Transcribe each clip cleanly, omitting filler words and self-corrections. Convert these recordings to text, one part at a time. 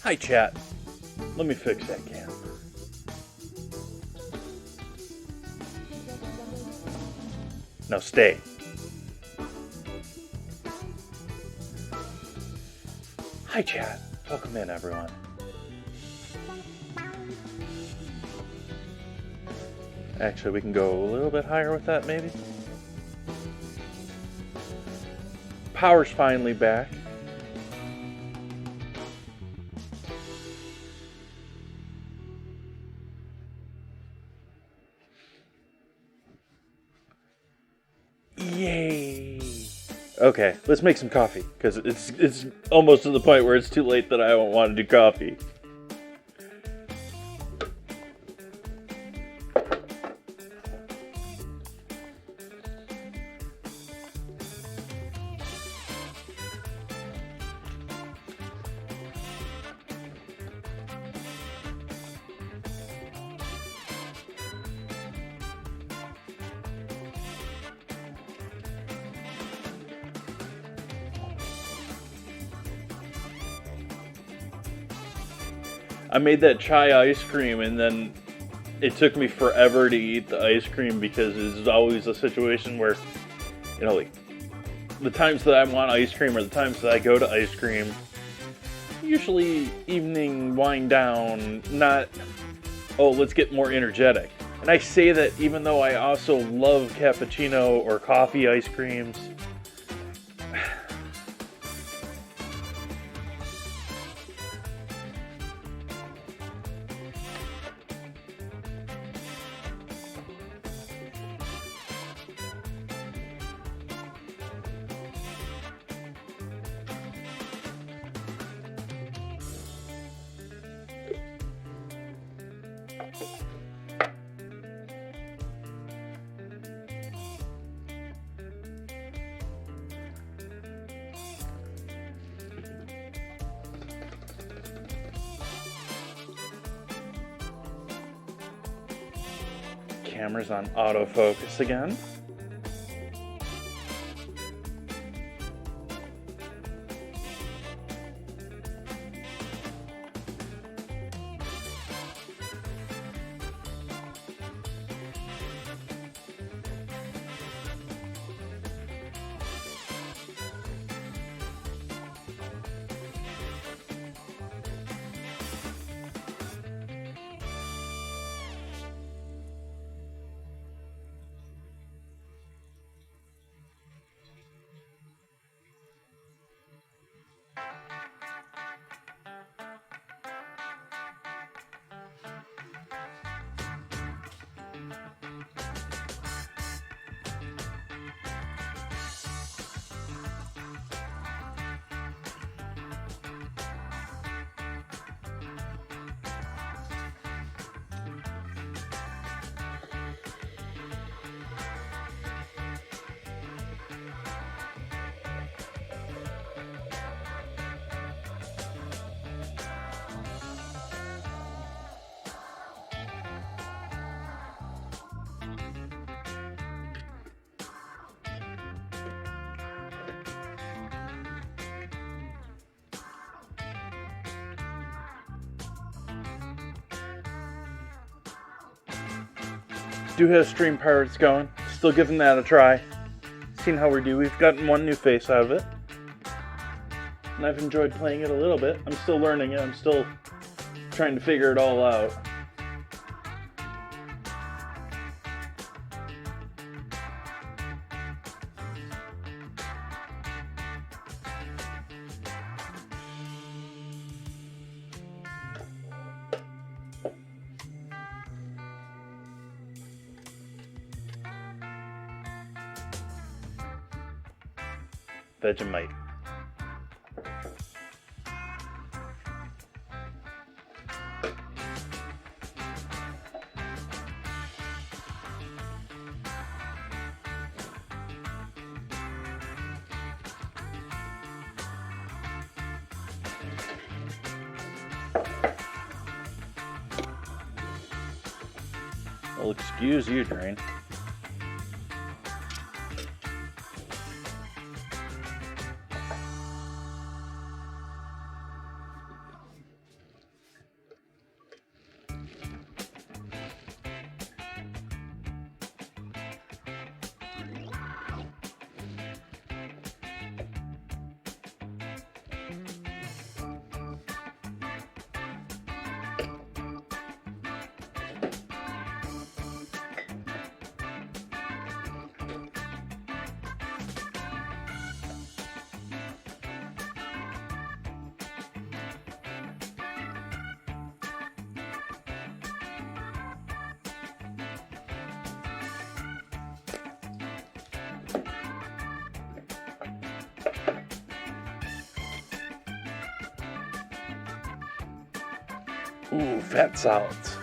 Hi, chat. Let me fix that cam. Now stay. Hi, chat. Welcome in, everyone. Actually, we can go a little bit higher with that, maybe. Power's finally back. Yay! Okay, let's make some coffee, because it's almost to the point where it's too late that I don't want to do coffee. I made that chai ice cream, and then it took me forever to eat the ice cream because it's always a situation where, like, the times that I want ice cream or the times that I go to ice cream, usually evening wind down, not, oh, let's get more energetic. And I say that even though I also love cappuccino or coffee ice creams. Camera's on autofocus again. Do have Stream Pirates going. Still giving that a try. Seeing how we do. We've gotten one new face out of it. And I've enjoyed playing it a little bit. I'm still learning it. I'm still trying to figure it all out. Vegemite. Well, excuse you, Drain. Ooh, fat solids.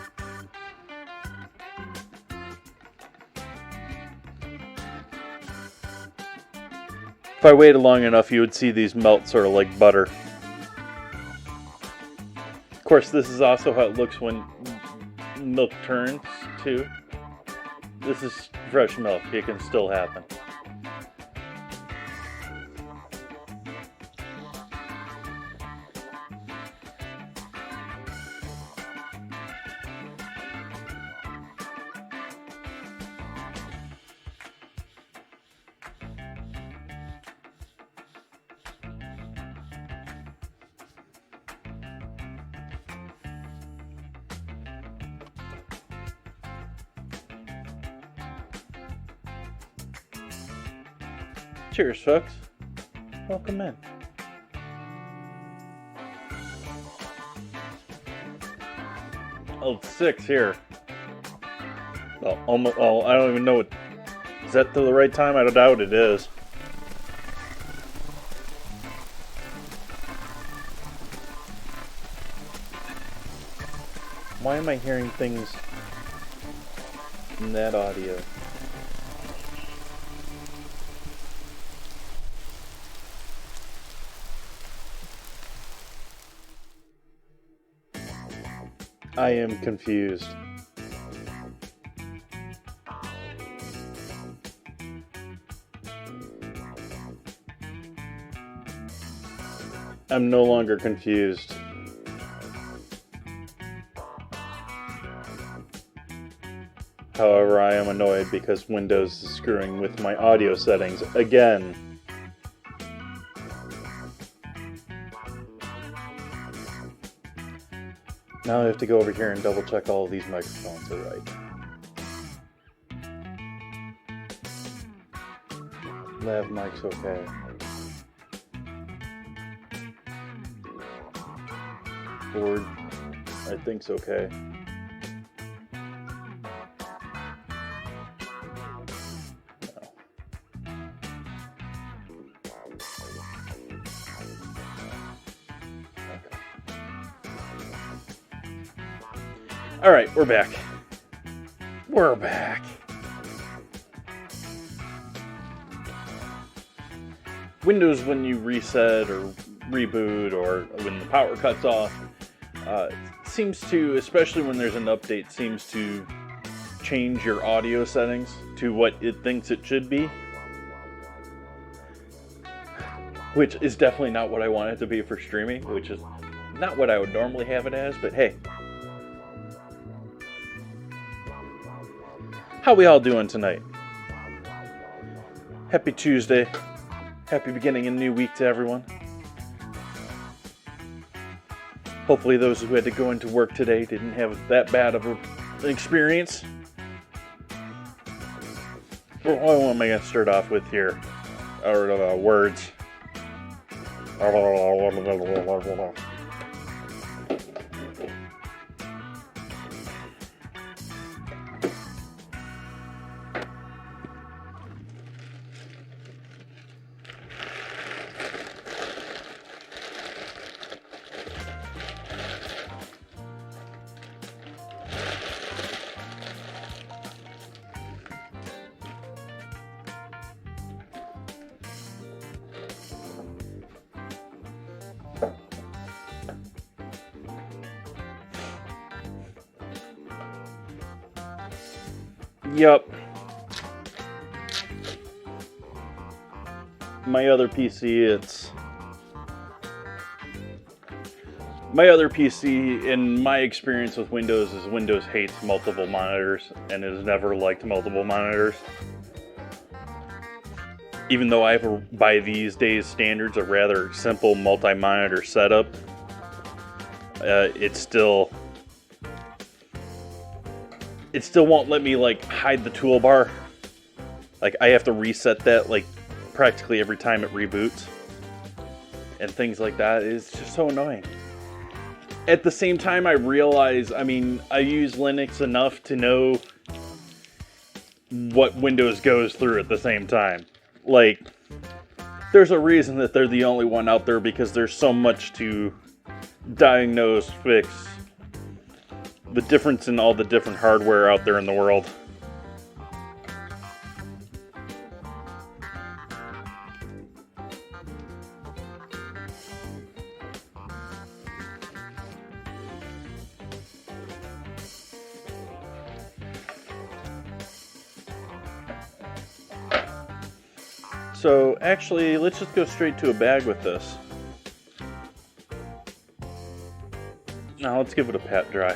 If I waited long enough, you would see these melt sort of like butter. Of course, this is also how it looks when milk turns, too. This is fresh milk. It can still happen. Cheers, folks. Welcome in. Oh, it's 6 here. Well, almost. Oh, I don't even know what. Is that the right time? I doubt it is. Why am I hearing things in that audio? I am confused. I'm no longer confused. However, I am annoyed because Windows is screwing with my audio settings again. Now I have to go over here and double check all of these microphones are right. Lav mic's okay. Board, I think's okay. Alright, we're back. We're back. Windows, when you reset or reboot or when the power cuts off, seems to, especially when there's an update, seems to change your audio settings to what it thinks it should be. Which is definitely not what I want it to be for streaming, which is not what I would normally have it as, but hey. How we all doing tonight? Happy Tuesday. Happy beginning a new week to everyone. Hopefully those who had to go into work today didn't have that bad of an experience. What am I going to start off with here? Words. Yup. My other PC, in my experience with Windows, is Windows hates multiple monitors and has never liked multiple monitors. Even though I have, by these days standards, a rather simple multi-monitor setup, it still won't let me, like, hide the toolbar. Like, I have to reset that, like, practically every time it reboots. And things like that. It's just so annoying. At the same time, I realize, I mean, I use Linux enough to know what Windows goes through at the same time. Like, there's a reason that they're the only one out there, because there's so much to diagnose, fix, the difference in all the different hardware out there in the world. So actually, let's just go straight to a bag with this. Now let's give it a pat dry.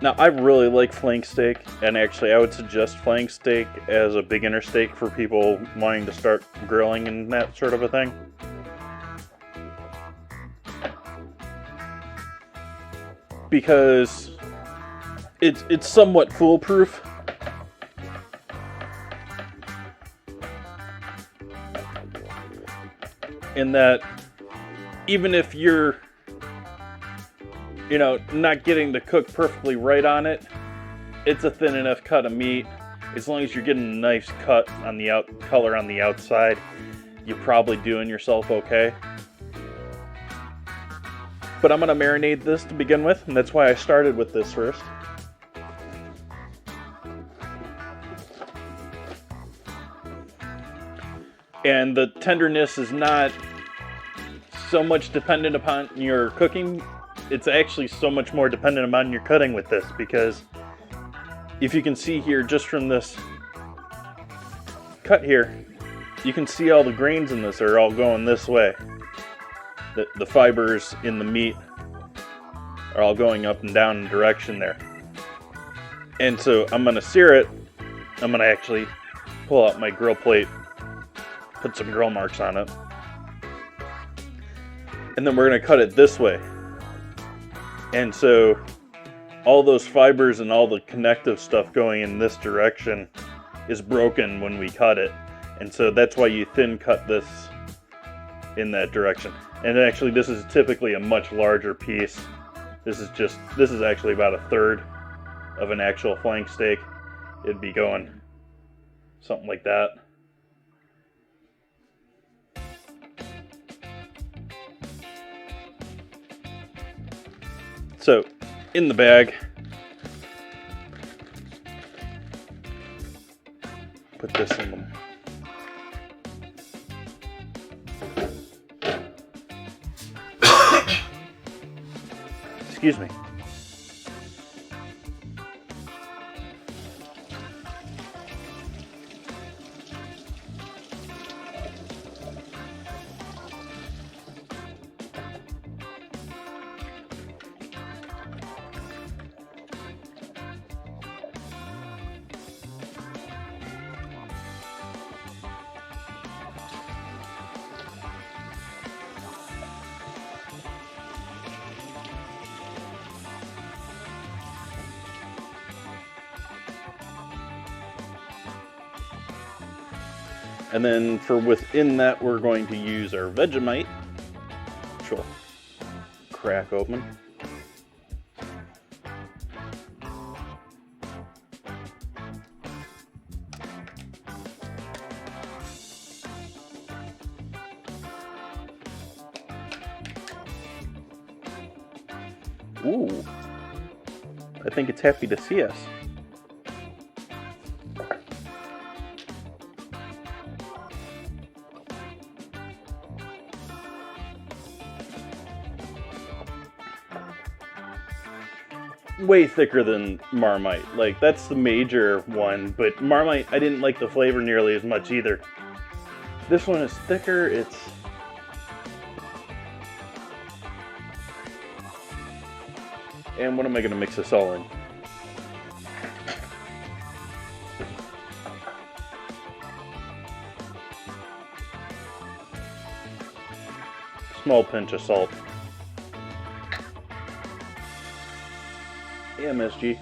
Now, I really like flank steak, and actually I would suggest flank steak as a beginner steak for people wanting to start grilling and that sort of a thing. Because it's somewhat foolproof. In that, even if you're not getting the cook perfectly right on it, it's a thin enough cut of meat. As long as you're getting a nice cut on the color on the outside, you're probably doing yourself okay. But I'm going to marinate this to begin with, and that's why I started with this first. And the tenderness is not so much dependent upon your cooking. It's actually so much more dependent upon your cutting with this, because if you can see here, just from this cut here, you can see all the grains in this are all going this way. The fibers in the meat are all going up and down in direction there. And so I'm going to sear it. I'm going to actually pull out my grill plate, put some grill marks on it, and then we're going to cut it this way. And so all those fibers and all the connective stuff going in this direction is broken when we cut it. And so that's why you thin cut this in that direction. And actually, this is typically a much larger piece. This is actually about a third of an actual flank steak. It'd be going something like that. So, in the bag, put this in them. Excuse me. And then for within that, we're going to use our Vegemite, which we'll crack open. Ooh, I think it's happy to see us. Way thicker than Marmite. Like, that's the major one, but Marmite, I didn't like the flavor nearly as much either. This one is thicker. It's and what am I going to mix this all in? small pinch of salt. Yeah, MSG.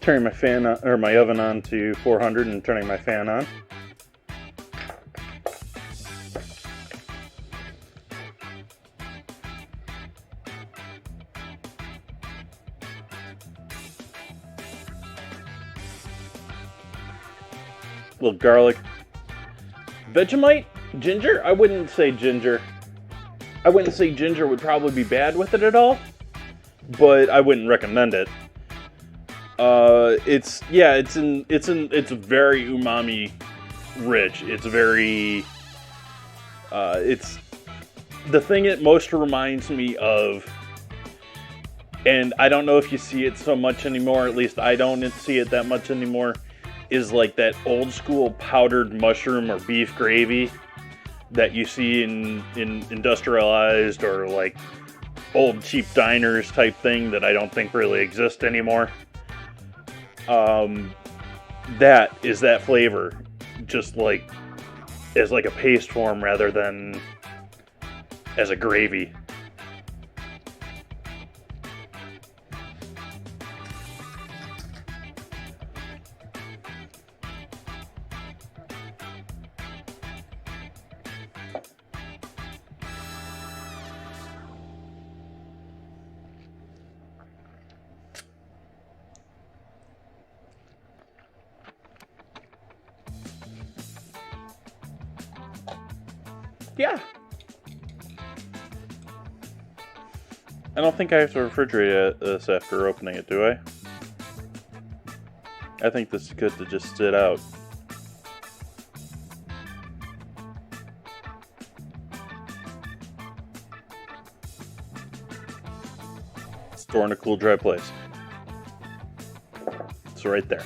Turning my fan on, or my oven on to 400 and turning my fan on. A little garlic. Vegemite? Ginger? I wouldn't say ginger. I wouldn't say ginger would probably be bad with it at all, but I wouldn't recommend it. It's very umami rich. It's very, it's the thing it most reminds me of, and I don't know if you see it so much anymore, at least I don't see it that much anymore, is like that old school powdered mushroom or beef gravy that you see in industrialized or like old cheap diners type thing that I don't think really exist anymore. That is that flavor, just like as like a paste form rather than as a gravy. Yeah. I don't think I have to refrigerate this after opening it, do I? I think this is good to just sit out. Store in a cool, dry place. It's right there.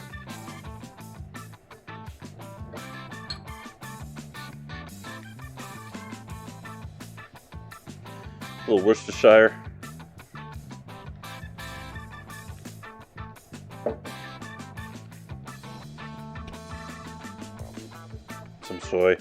A little Worcestershire. Some soy.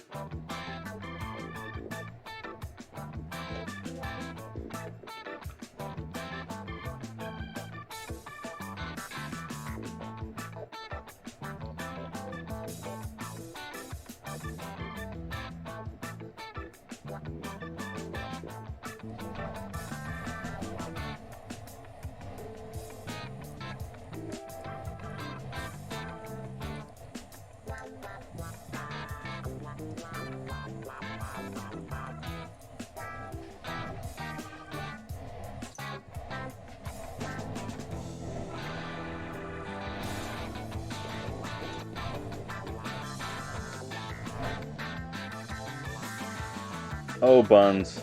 Oh, buns.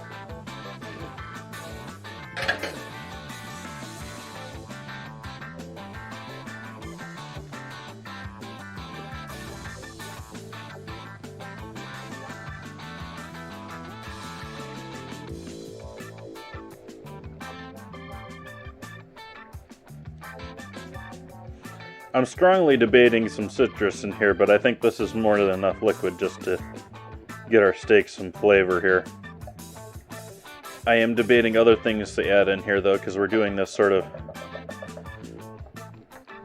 I'm strongly debating some citrus in here, but I think this is more than enough liquid just to get our steak some flavor here. I am debating other things to add in here though, because we're doing this sort of...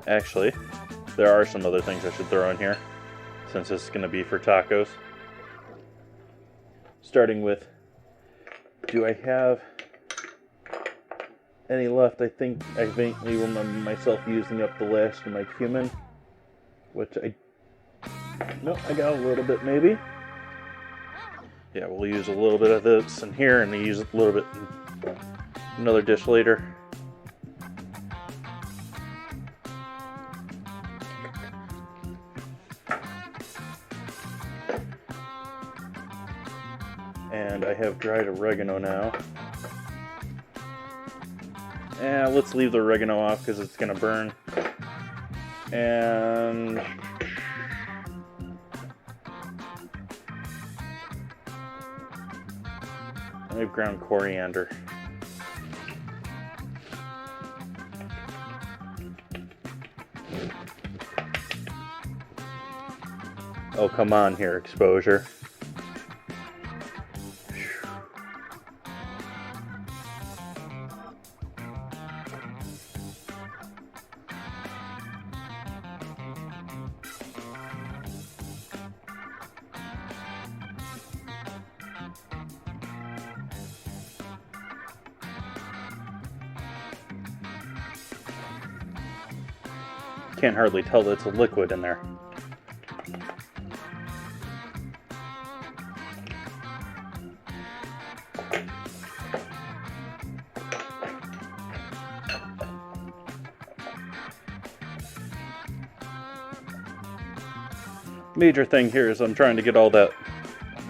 Actually, there are some other things I should throw in here, since this is going to be for tacos. Starting with, do I have any left? I think I vaguely remember myself using up the last of my cumin, which no, I got a little bit maybe. Yeah, we'll use a little bit of this in here and use a little bit in another dish later. have dried oregano now. Yeah, let's leave the oregano off because it's going to burn. And I have ground coriander. Oh, come on here, exposure. Can't hardly tell that it's a liquid in there. Major thing here is I'm trying to get all that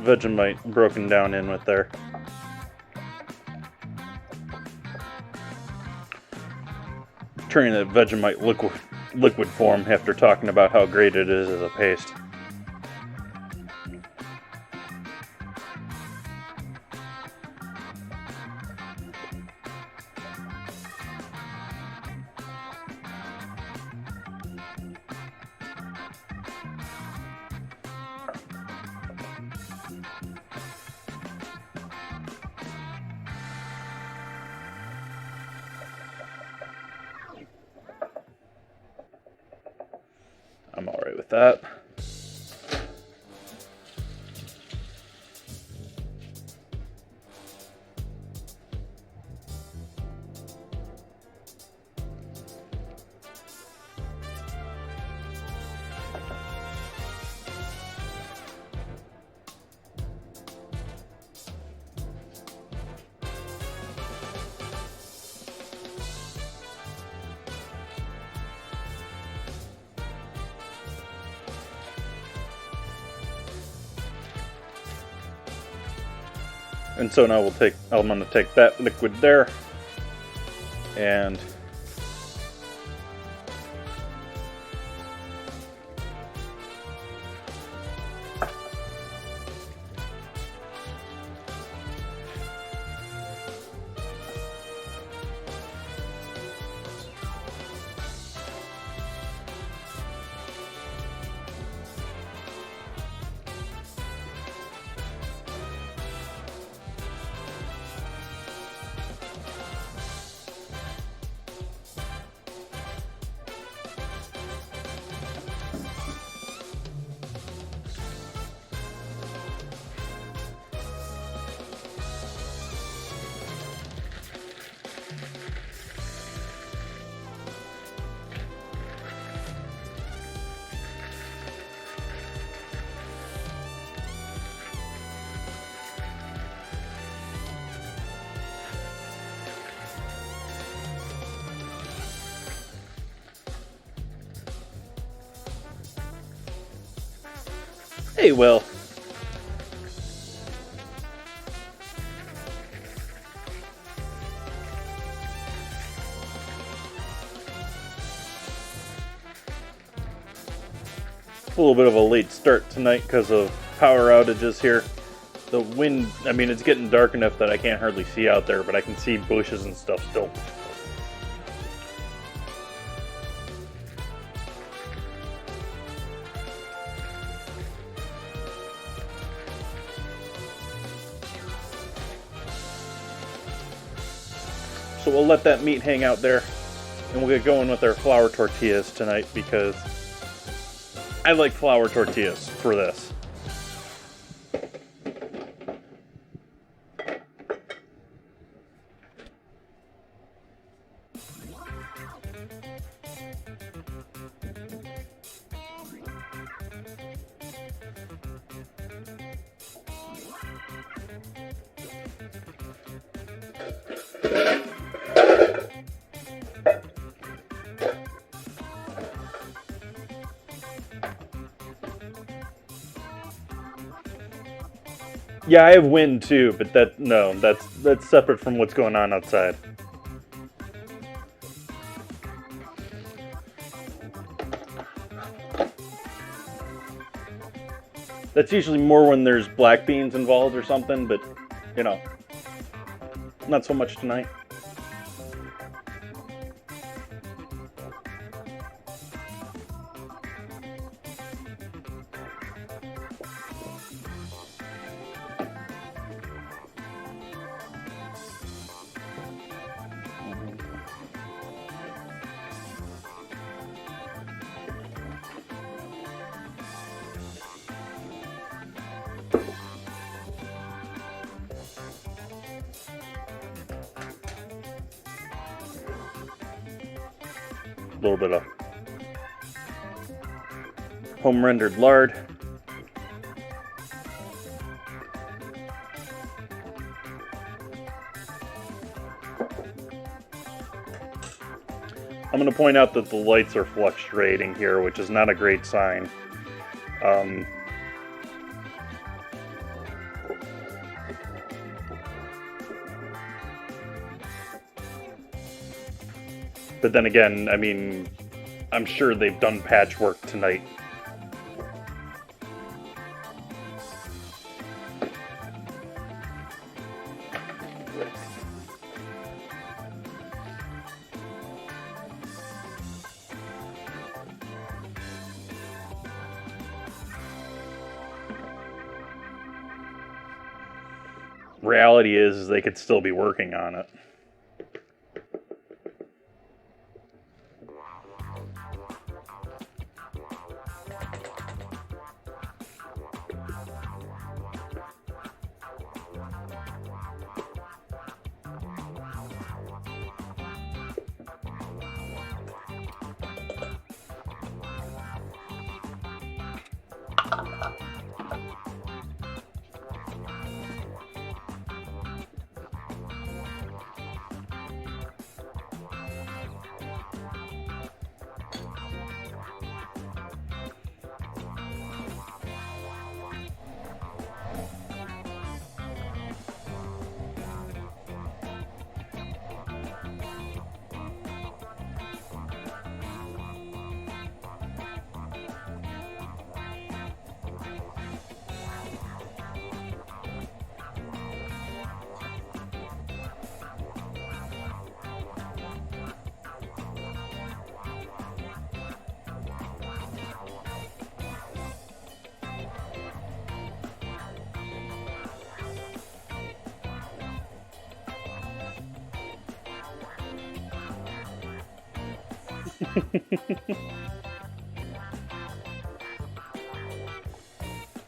Vegemite broken down in with there. Turning that Vegemite liquid form after talking about how great it is as a paste. I'm alright with that. And so now I'm going to take that liquid there and hey, Will. A little bit of a late start tonight because of power outages here. The wind, I mean, it's getting dark enough that I can't hardly see out there, but I can see bushes and stuff still. So we'll let that meat hang out there, and we'll get going with our flour tortillas tonight because I like flour tortillas for this. Yeah, I have wind too, but that's separate from what's going on outside. That's usually more when there's black beans involved or something, but, you know, not so much tonight. A little bit of home rendered lard. I'm going to point out that the lights are fluctuating here, which is not a great sign. But then again, I mean, I'm sure they've done patchwork tonight. Reality is they could still be working on it.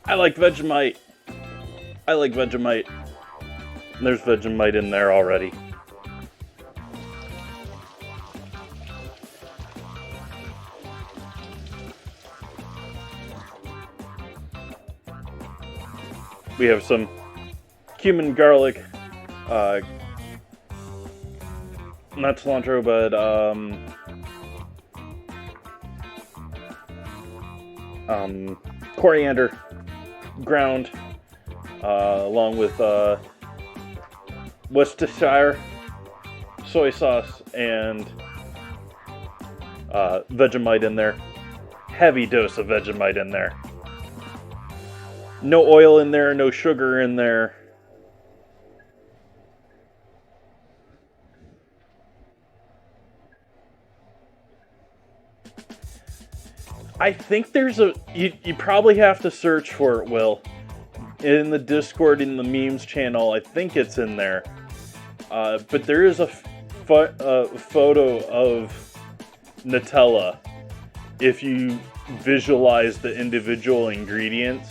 I like Vegemite. I like Vegemite. There's Vegemite in there already. We have some cumin, garlic, not cilantro, but coriander ground, along with Worcestershire soy sauce and Vegemite in there. Heavy dose of Vegemite in there. No oil in there, no sugar in there. I think there's a... You probably have to search for it, Will. In the Discord, in the memes channel, I think it's in there. But there is a photo of Nutella. If you visualize the individual ingredients.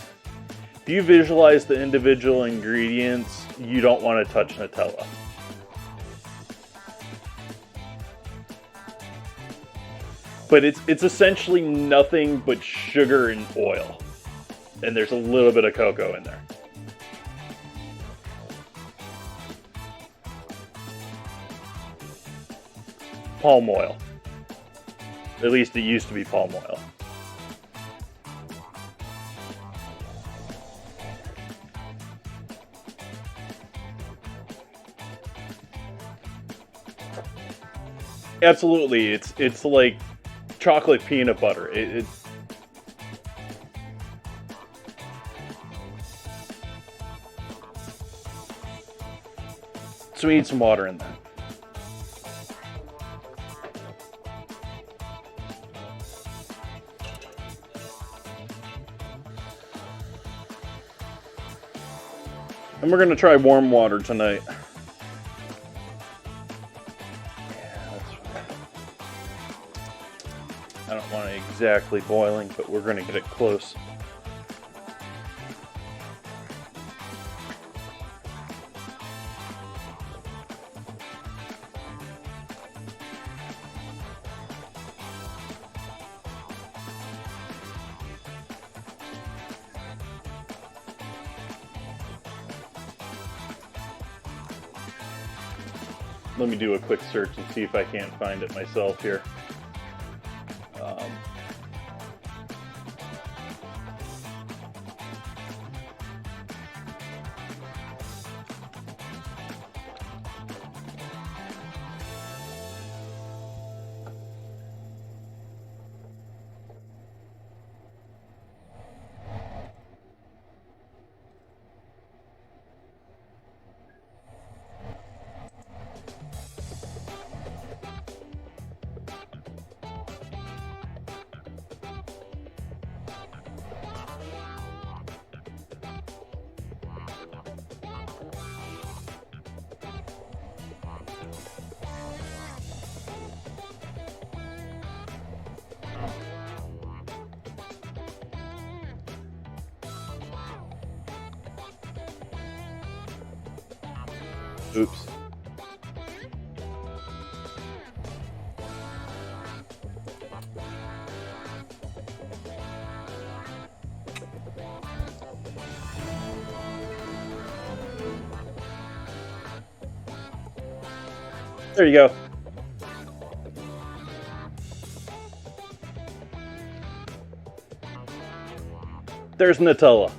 If you visualize the individual ingredients, you don't want to touch Nutella. But it's essentially nothing but sugar and oil. And there's a little bit of cocoa in there. Palm oil. At least it used to be palm oil. Absolutely, it's like chocolate peanut butter. So we need some water in there. And we're gonna try warm water tonight. Yeah, that's fine. I don't want it exactly boiling, but we're gonna get it close. Let me do a quick search and see if I can't find it myself here. Oops. There you go. There's Nutella.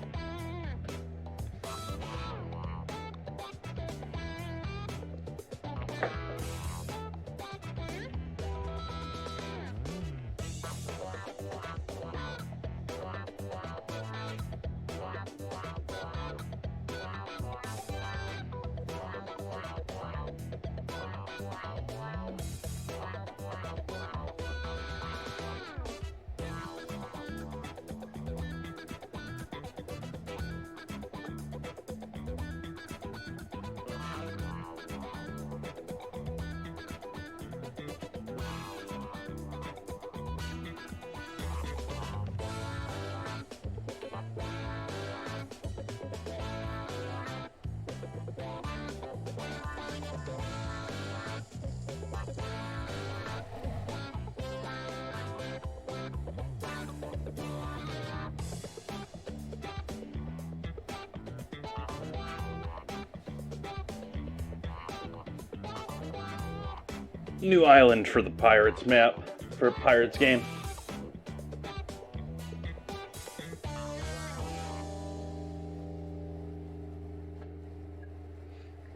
New island for the Pirates map, for a Pirates game.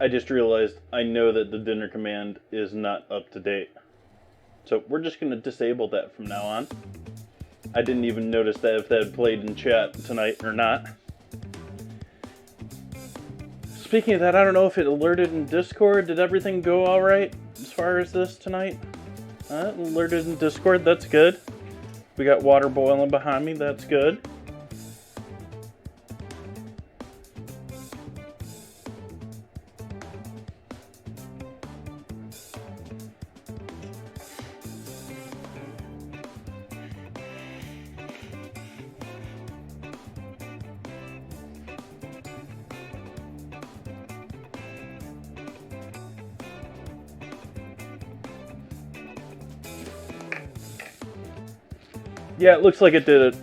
I just realized I know that the dinner command is not up to date. So we're just going to disable that from now on. I didn't even notice that if that had played in chat tonight or not. Speaking of that, I don't know if it alerted in Discord. Did everything go alright as far as this tonight? Alerted in Discord, that's good. We got water boiling behind me, that's good. Yeah, it looks like it did it.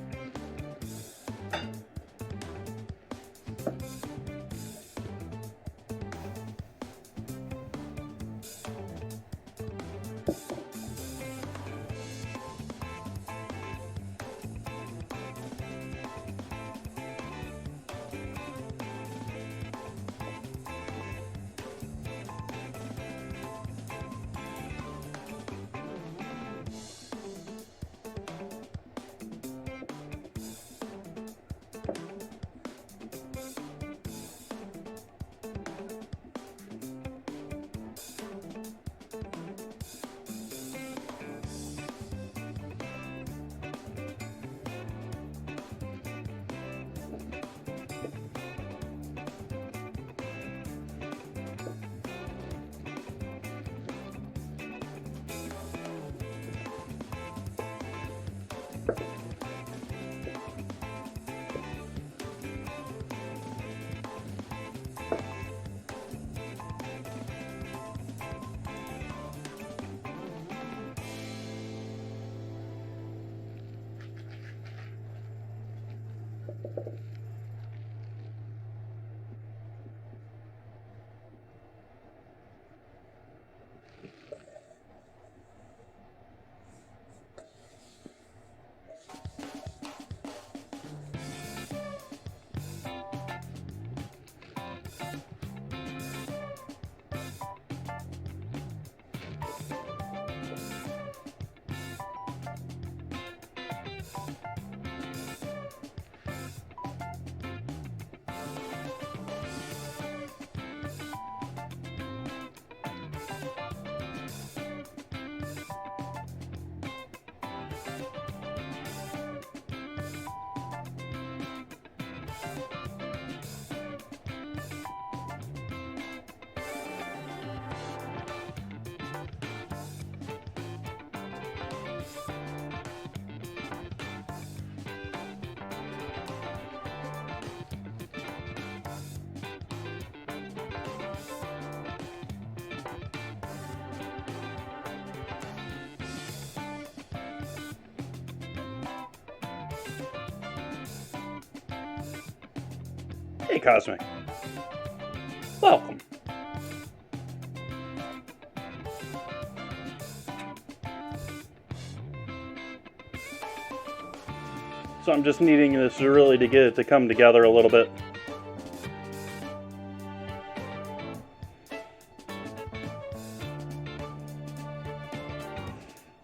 Hey, Cosmic. Welcome. So I'm just needing this really to get it to come together a little bit.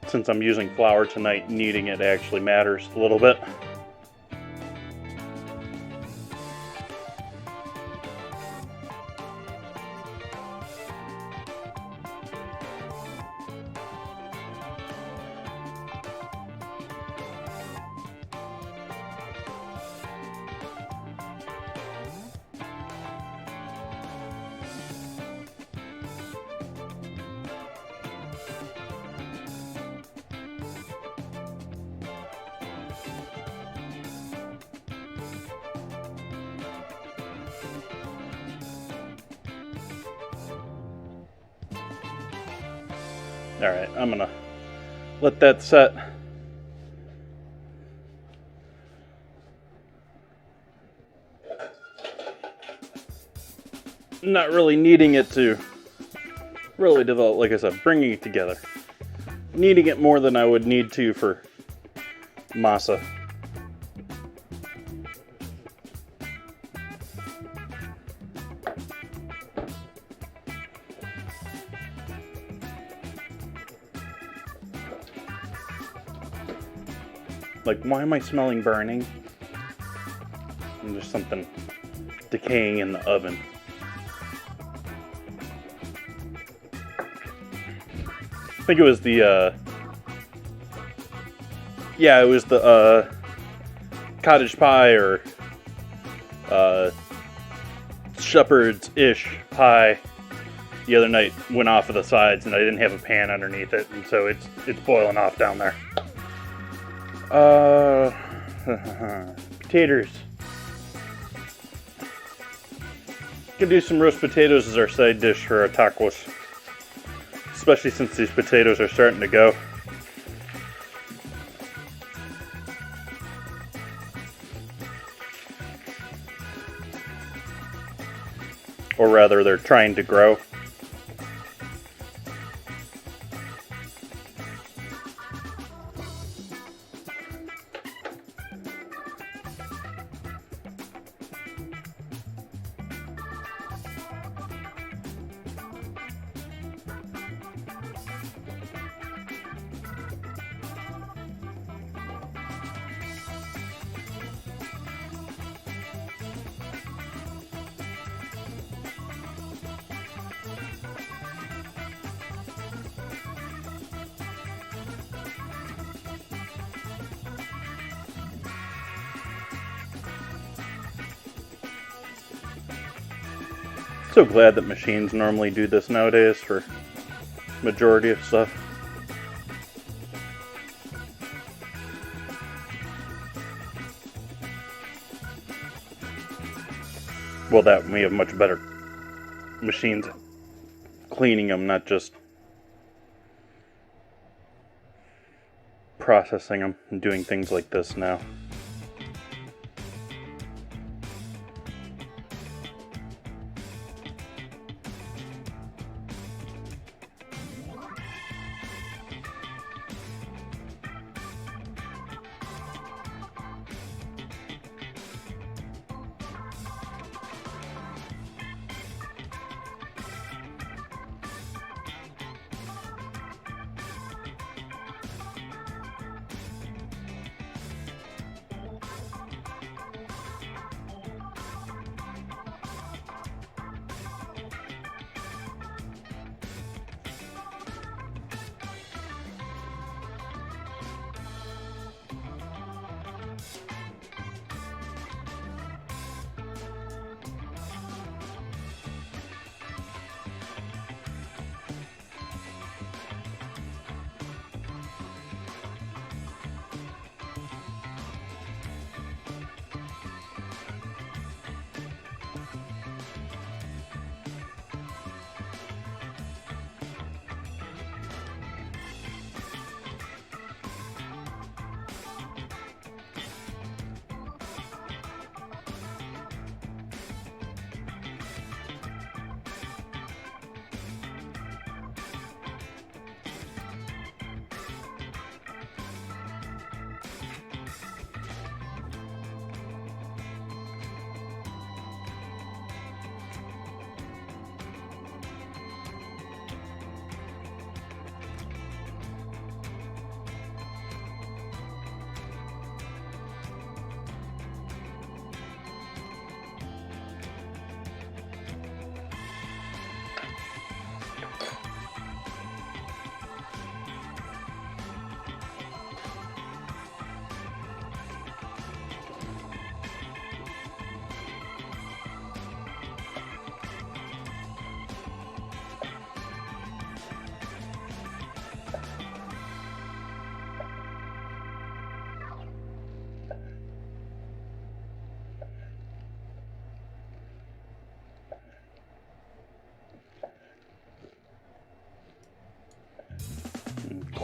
Since I'm using flour tonight, kneading it actually matters a little bit. Alright, I'm gonna let that set. Not really needing it to really develop, like I said, bringing it together. Needing it more than I would need to for masa. Like, why am I smelling burning? And there's something decaying in the oven. I think it was the, yeah, it was the, cottage pie or, shepherd's-ish pie the other night went off of the sides and I didn't have a pan underneath it, and so it's boiling off down there. Potatoes. Could do some roast potatoes as our side dish for our tacos. Especially since these potatoes are starting to go. Or rather, they're trying to grow. So glad that machines normally do this nowadays for majority of stuff. Well, that we have much better machines cleaning them, not just processing them and doing things like this now.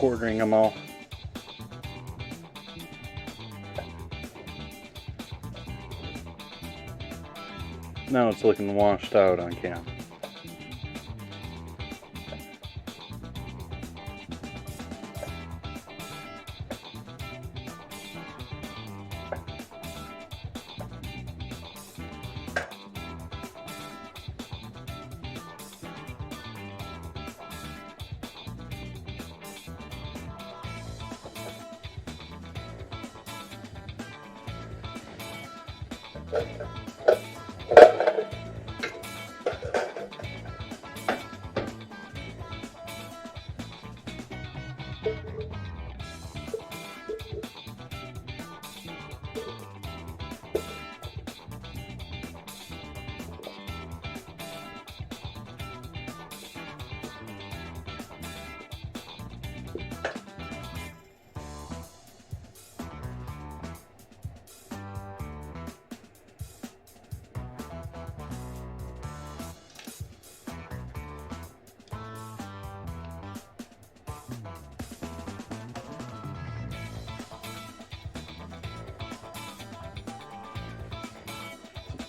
quartering them all. Now it's looking washed out on cam.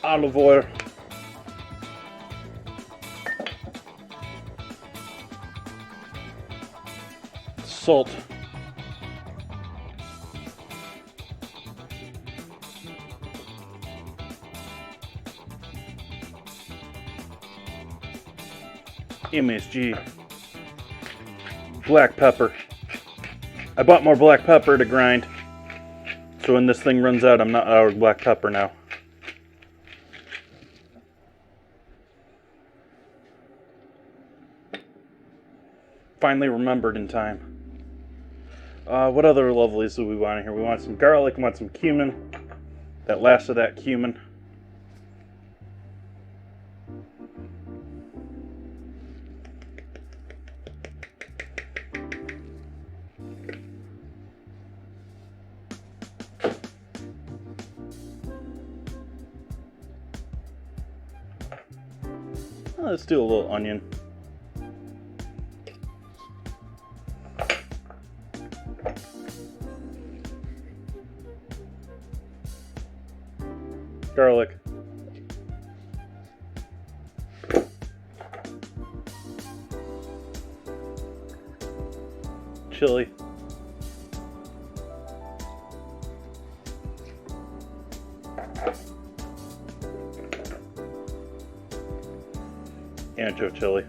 Olive oil, salt, MSG, black pepper. I bought more black pepper to grind, so when this thing runs out, I'm not out of black pepper now. Finally remembered in time. What other lovelies do we want in here? We want some garlic, we want some cumin. That last of that cumin. Let's do a little onion. Garlic. Chili. Ancho chili.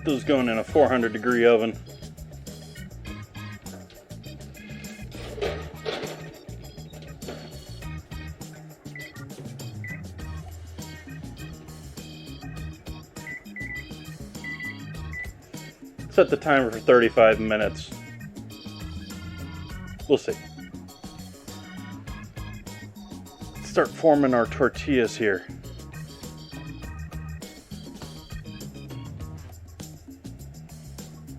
Those going in a 400-degree oven. Set the timer for 35 minutes. We'll see. Let's start forming our tortillas here.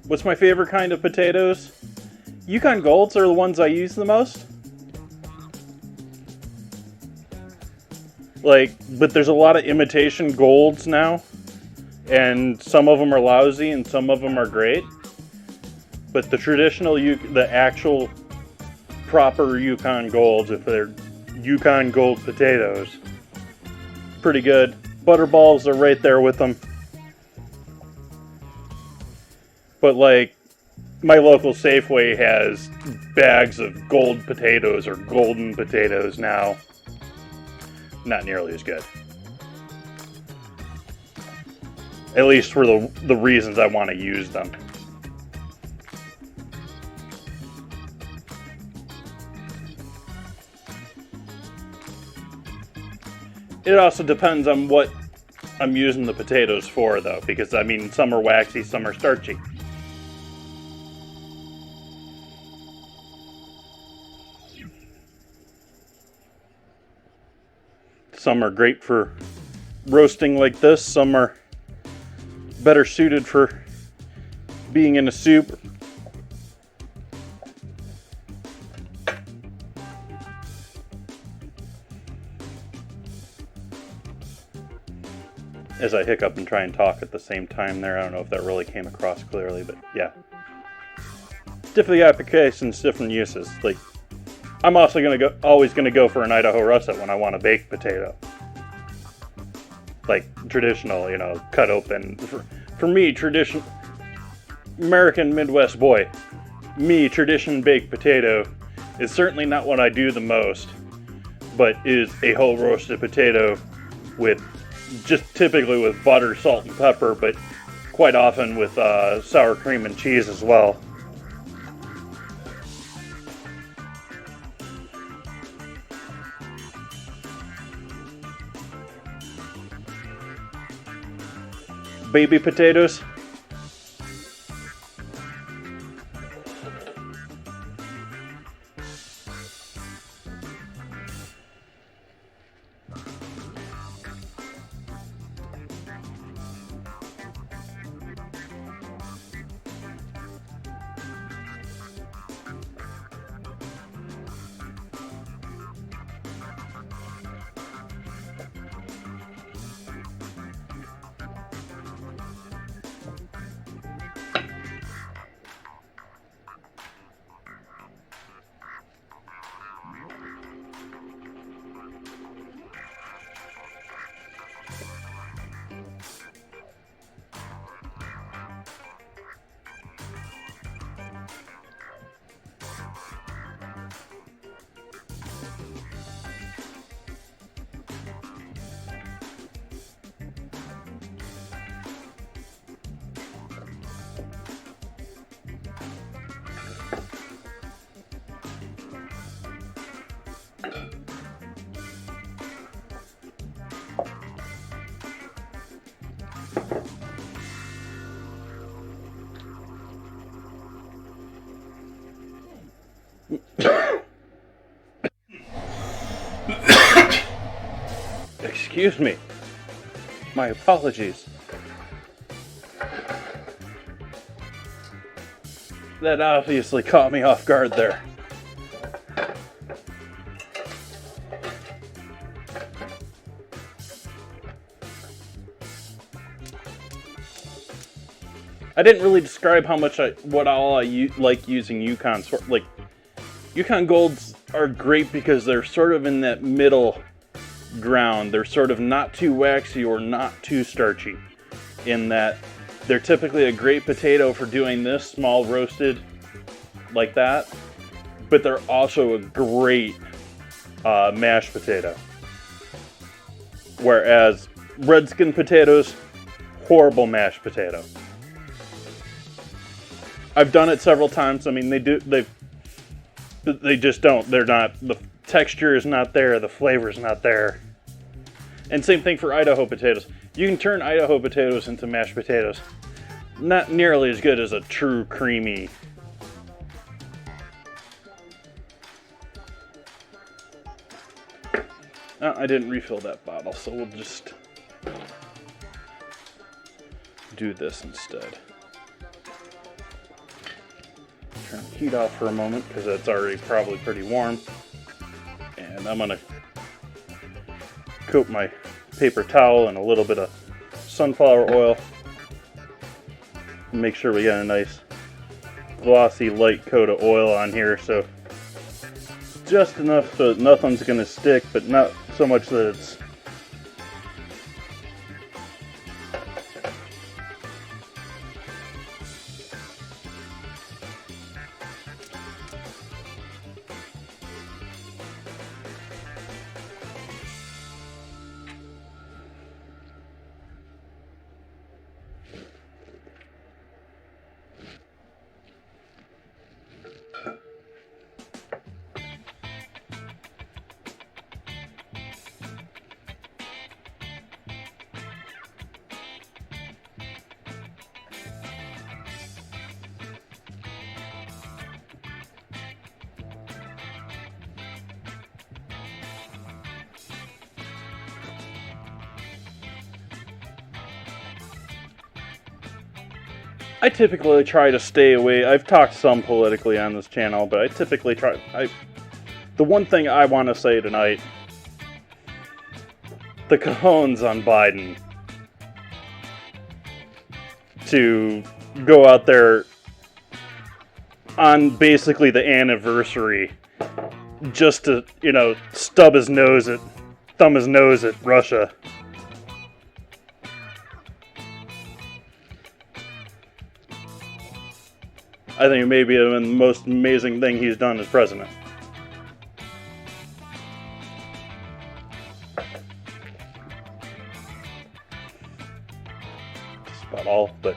What's my favorite kind of potatoes? Yukon Golds are the ones I use the most. But there's a lot of imitation golds now. And some of them are lousy and some of them are great. But the traditional, the actual proper Yukon Golds, if they're Yukon Gold potatoes, pretty good. Butterballs are right there with them. But like, my local Safeway has bags of gold potatoes or golden potatoes now. Not nearly as good. At least for the reasons I want to use them. It also depends on what I'm using the potatoes for, though, because I mean, some are waxy, some are starchy. Some are great for roasting like this, some are better suited for being in a soup. As I hiccup and try and talk at the same time there, I don't know if that really came across clearly, but yeah. Different applications, different uses. Like, I'm also always gonna go for an Idaho russet when I want a baked potato. Like traditional, you know, cut open. For me, traditional American Midwest boy, tradition baked potato is certainly not what I do the most, but is a whole roasted potato with just typically with butter, salt, and pepper, but quite often with sour cream and cheese as well. Baby potatoes. Excuse me. My apologies. That obviously caught me off guard there. I didn't really describe how much what all I like using Yukon. Like, Yukon Golds are great because they're sort of in that middle ground. They're sort of not too waxy or not too starchy, in that they're typically a great potato for doing this small roasted like that, but they're also a great mashed potato. Whereas redskin potatoes, horrible mashed potato. I've done it several times. I mean, they just don't. They're not, the texture is not there, the flavor is not there. And same thing for Idaho potatoes. You can turn Idaho potatoes into mashed potatoes. not nearly as good as a true creamy. Oh, I didn't refill that bottle, so we'll just do this instead. Turn the heat off for a moment because that's already probably pretty warm. And I'm gonna coat my paper towel in a little bit of sunflower oil. Make sure we get a nice glossy light coat of oil on here, so just enough so that nothing's gonna stick, but not so much that it's I typically try to stay away. I've talked some politically on this channel, but I typically try. The one thing I want to say tonight, the cojones on Biden to go out there on basically the anniversary just to, thumb his nose at Russia. I think it may be the most amazing thing he's done as president. That's about all, but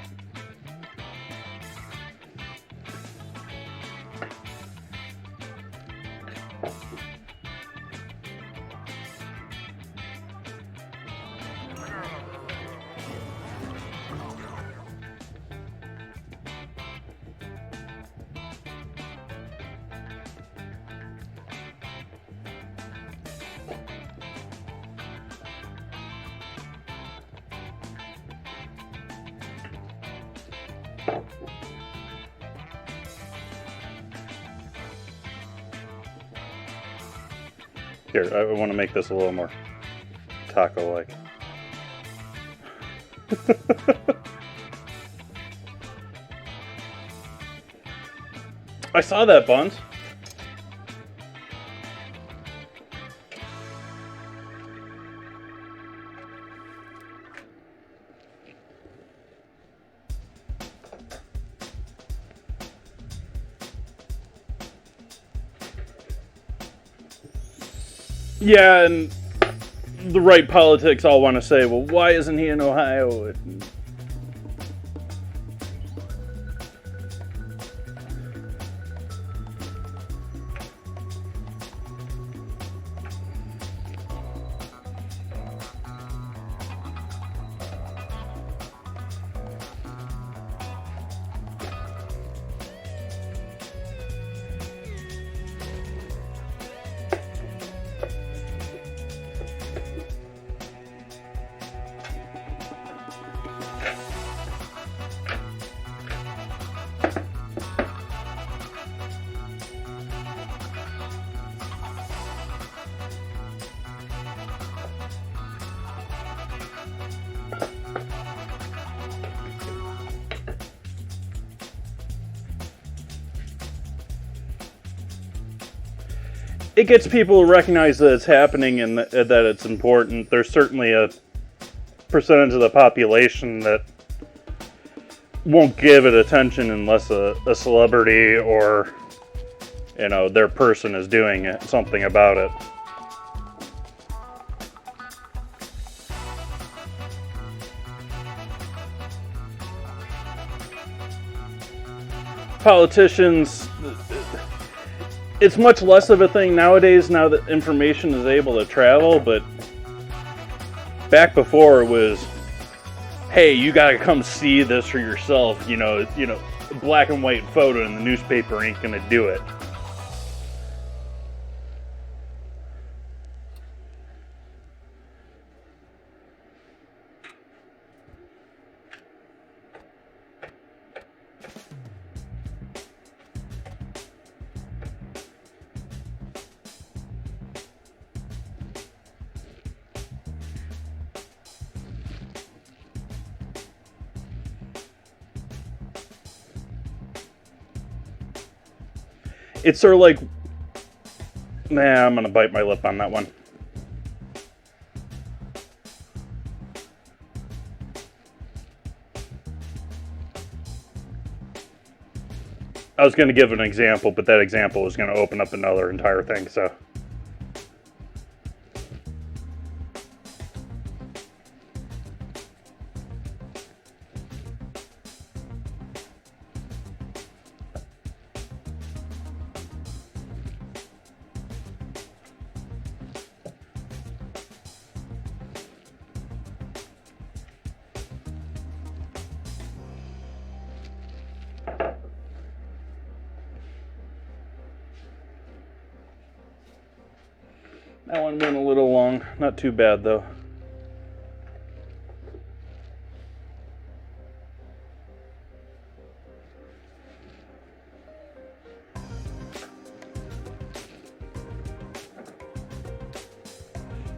here, I want to make this a little more taco-like. I saw that, Buns. Yeah, and the right politics all want to say, well, why isn't he in Ohio? It gets people to recognize that it's happening and that it's important. There's certainly a percentage of the population that won't give it attention unless a celebrity or, their person is doing something about it. Politicians, it's much less of a thing nowadays now that information is able to travel, but back before it was hey, you gotta come see this for yourself. You know, a black and white photo in the newspaper ain't gonna do it. It's sort of like, nah, I'm gonna bite my lip on that one. I was gonna give an example, but that example was gonna open up another entire thing, so. That one went a little long, not too bad though.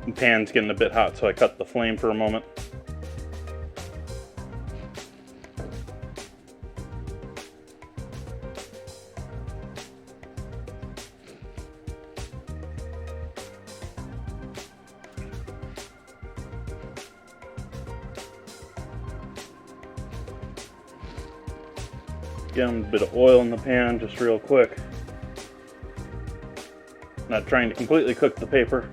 The pan's getting a bit hot, so I cut the flame for a moment. Get a bit of oil in the pan just real quick. Not trying to completely cook the paper.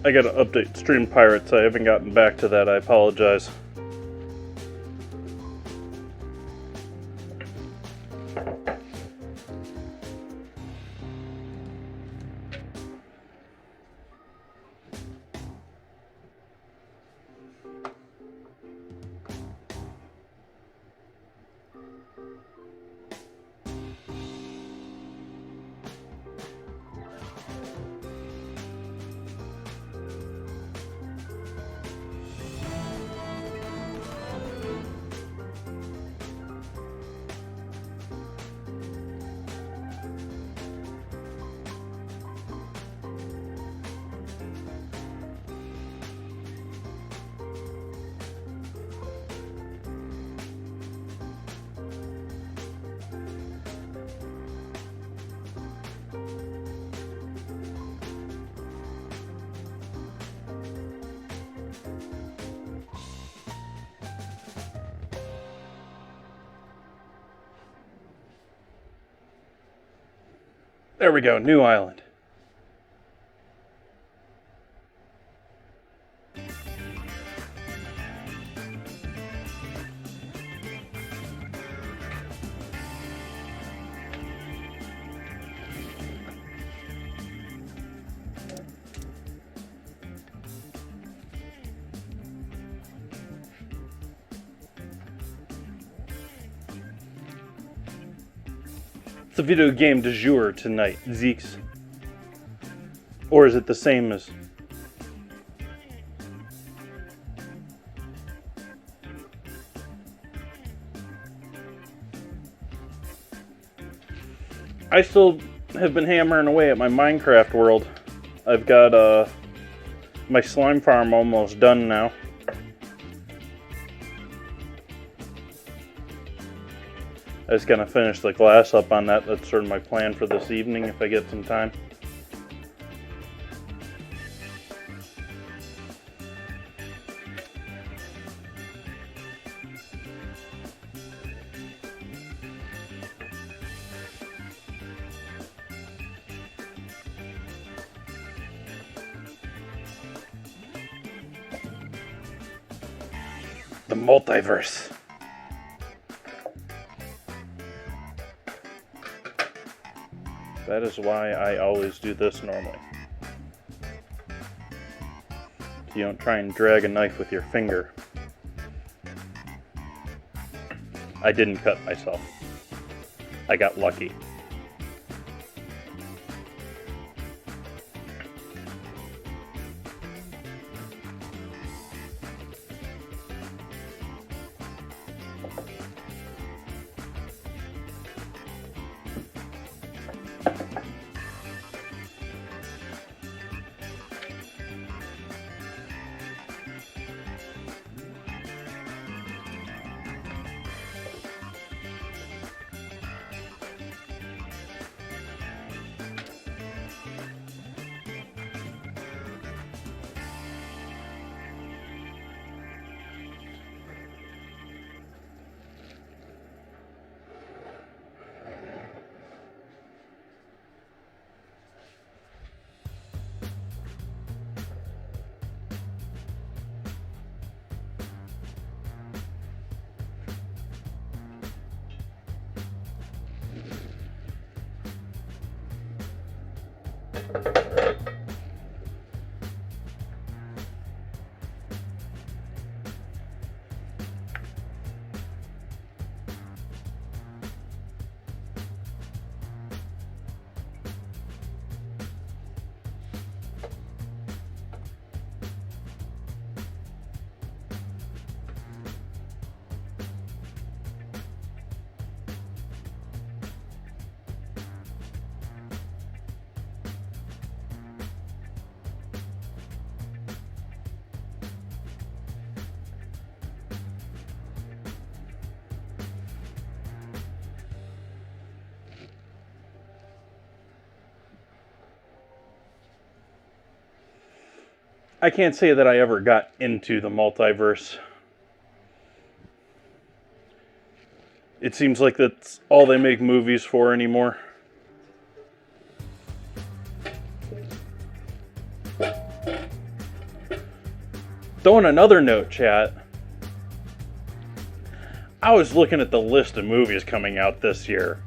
I gotta update Stream Pirates. I haven't gotten back to that. I apologize. There we go, new island. It's a video game du jour tonight, Zeeks. Or is it the same as... I still have been hammering away at my Minecraft world. I've got my slime farm almost done now. I just gotta finish the glass up on that. That's sort of my plan for this evening if I get some time. The multiverse. That is why I always do this normally. You don't try and drag a knife with your finger. I didn't cut myself. I got lucky. I can't say that I ever got into the multiverse. It seems like that's all they make movies for anymore. Though on another note, chat, I was looking at the list of movies coming out this year.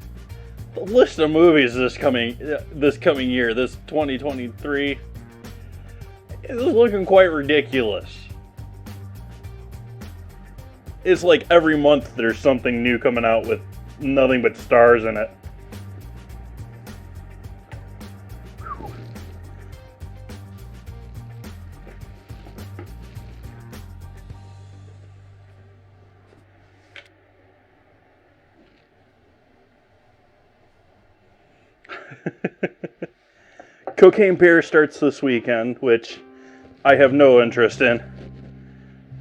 The list of movies this coming year, this 2023, is looking quite ridiculous. It's like every month there's something new coming out with nothing but stars in it. Cocaine Bear starts this weekend, which I have no interest in.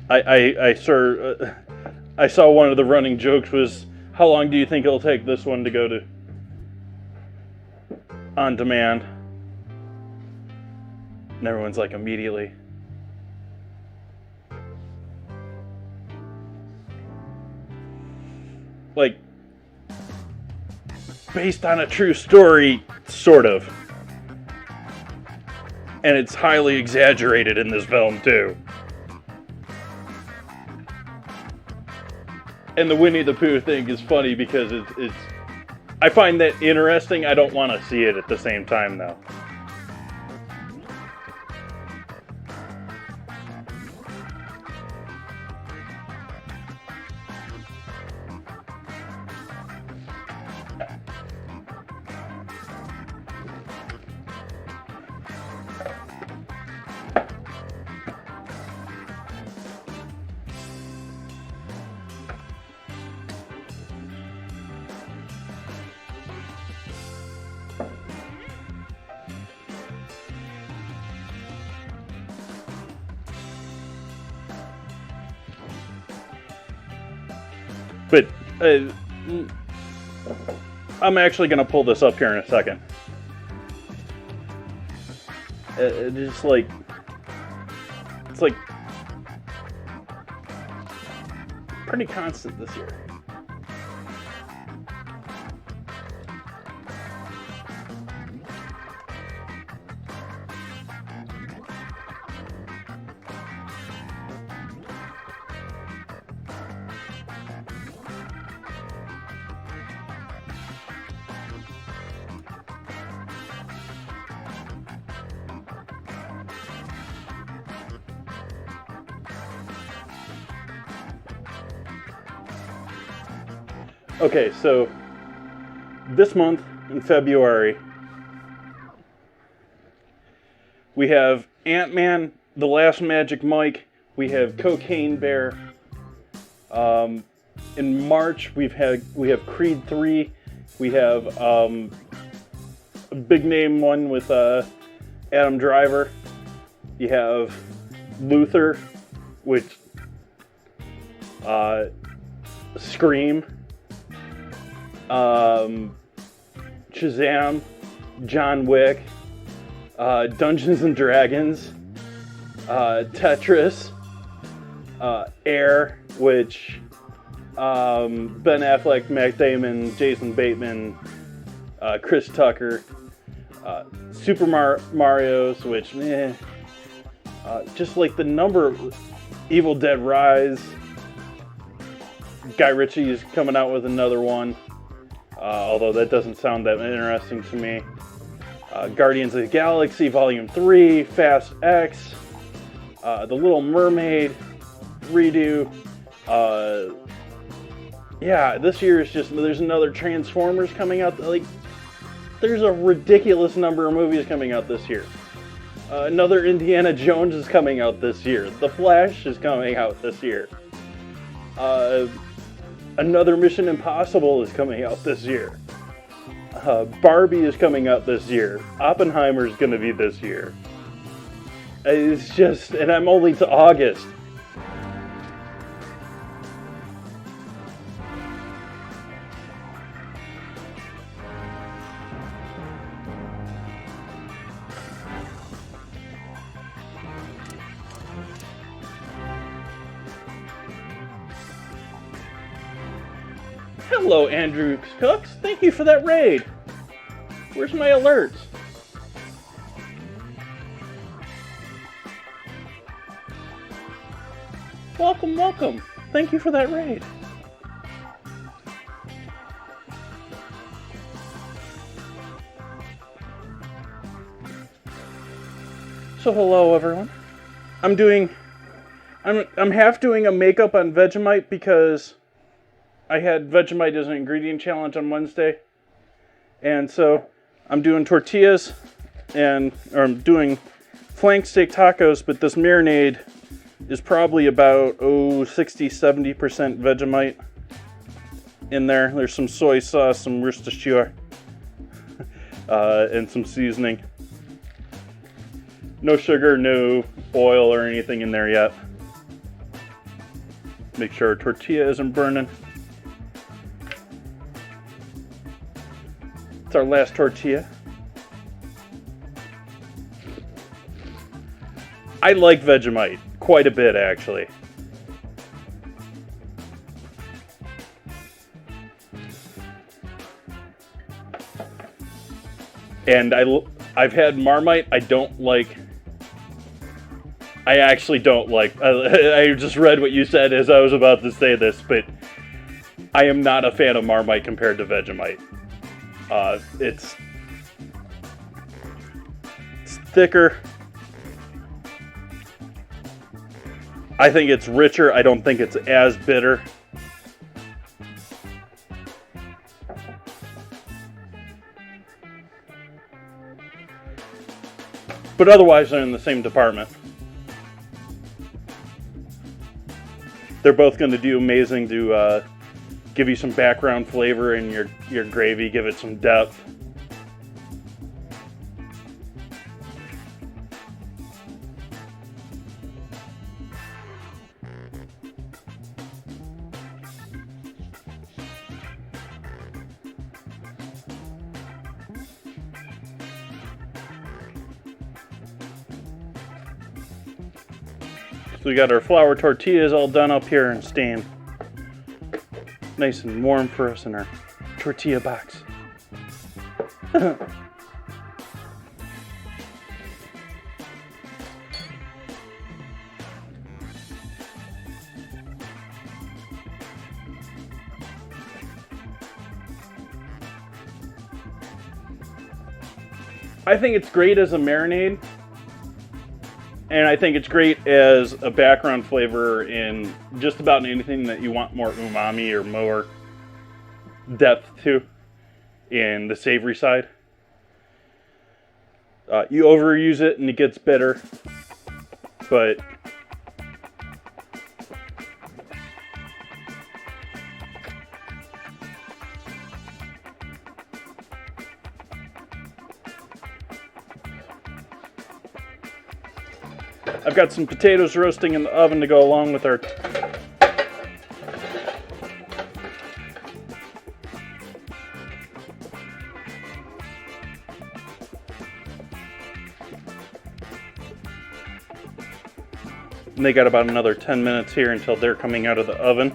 I saw one of the running jokes was, how long do you think it'll take this one to go to on demand? And everyone's like, immediately. Like, based on a true story, sort of. And it's highly exaggerated in this film, too. And the Winnie the Pooh thing is funny because it's I find that interesting. I don't want to see it at the same time, though. But I'm actually going to pull this up here in a second. It's like pretty constant this year. Okay, so this month in February, we have Ant-Man, The Last Magic Mike, we have Cocaine Bear. In March, we have Creed 3, we have a big name one with Adam Driver. You have Luther, which Scream. Shazam, John Wick, Dungeons and Dragons, Tetris, Air, which Ben Affleck, Matt Damon, Jason Bateman, Chris Tucker, Super Mario's, which just like the number of Evil Dead Rise. Guy Ritchie is coming out with another one. Although that doesn't sound that interesting to me. Guardians of the Galaxy Volume 3, Fast X, The Little Mermaid redo. Yeah, this year is just, there's another Transformers coming out. Like, there's a ridiculous number of movies coming out this year. Another Indiana Jones is coming out this year. The Flash is coming out this year. Another Mission Impossible is coming out this year. Barbie is coming out this year. Oppenheimer is going to be this year. It's just, and I'm only to August. Hello, Andrew Cooks. Thank you for that raid. Where's my alerts? Welcome, welcome. Thank you for that raid. So hello, everyone. I'm half doing a makeup on Vegemite because I had Vegemite as an ingredient challenge on Wednesday, and so I'm doing tortillas or I'm doing flank steak tacos, but this marinade is probably about 60-70% Vegemite in there. There's some soy sauce, some Worcestershire, and some seasoning. No sugar, no oil or anything in there yet. Make sure our tortilla isn't burning. It's our last tortilla. I like Vegemite quite a bit, actually. And I've had Marmite. I actually don't like. I just read what you said as I was about to say this, but I am not a fan of Marmite compared to Vegemite. It's thicker. I think it's richer. I don't think it's as bitter. But otherwise, they're in the same department. They're both going to do amazing to give you some background flavor in your gravy, give it some depth. So we got our flour tortillas all done up here and staying nice and warm for us in our tortilla box. I think it's great as a marinade, and I think it's great as a background flavor in just about anything that you want more umami or more depth to in the savory side. You overuse it and it gets bitter, but I've got some potatoes roasting in the oven to go along with our and they got about another 10 minutes here until they're coming out of the oven.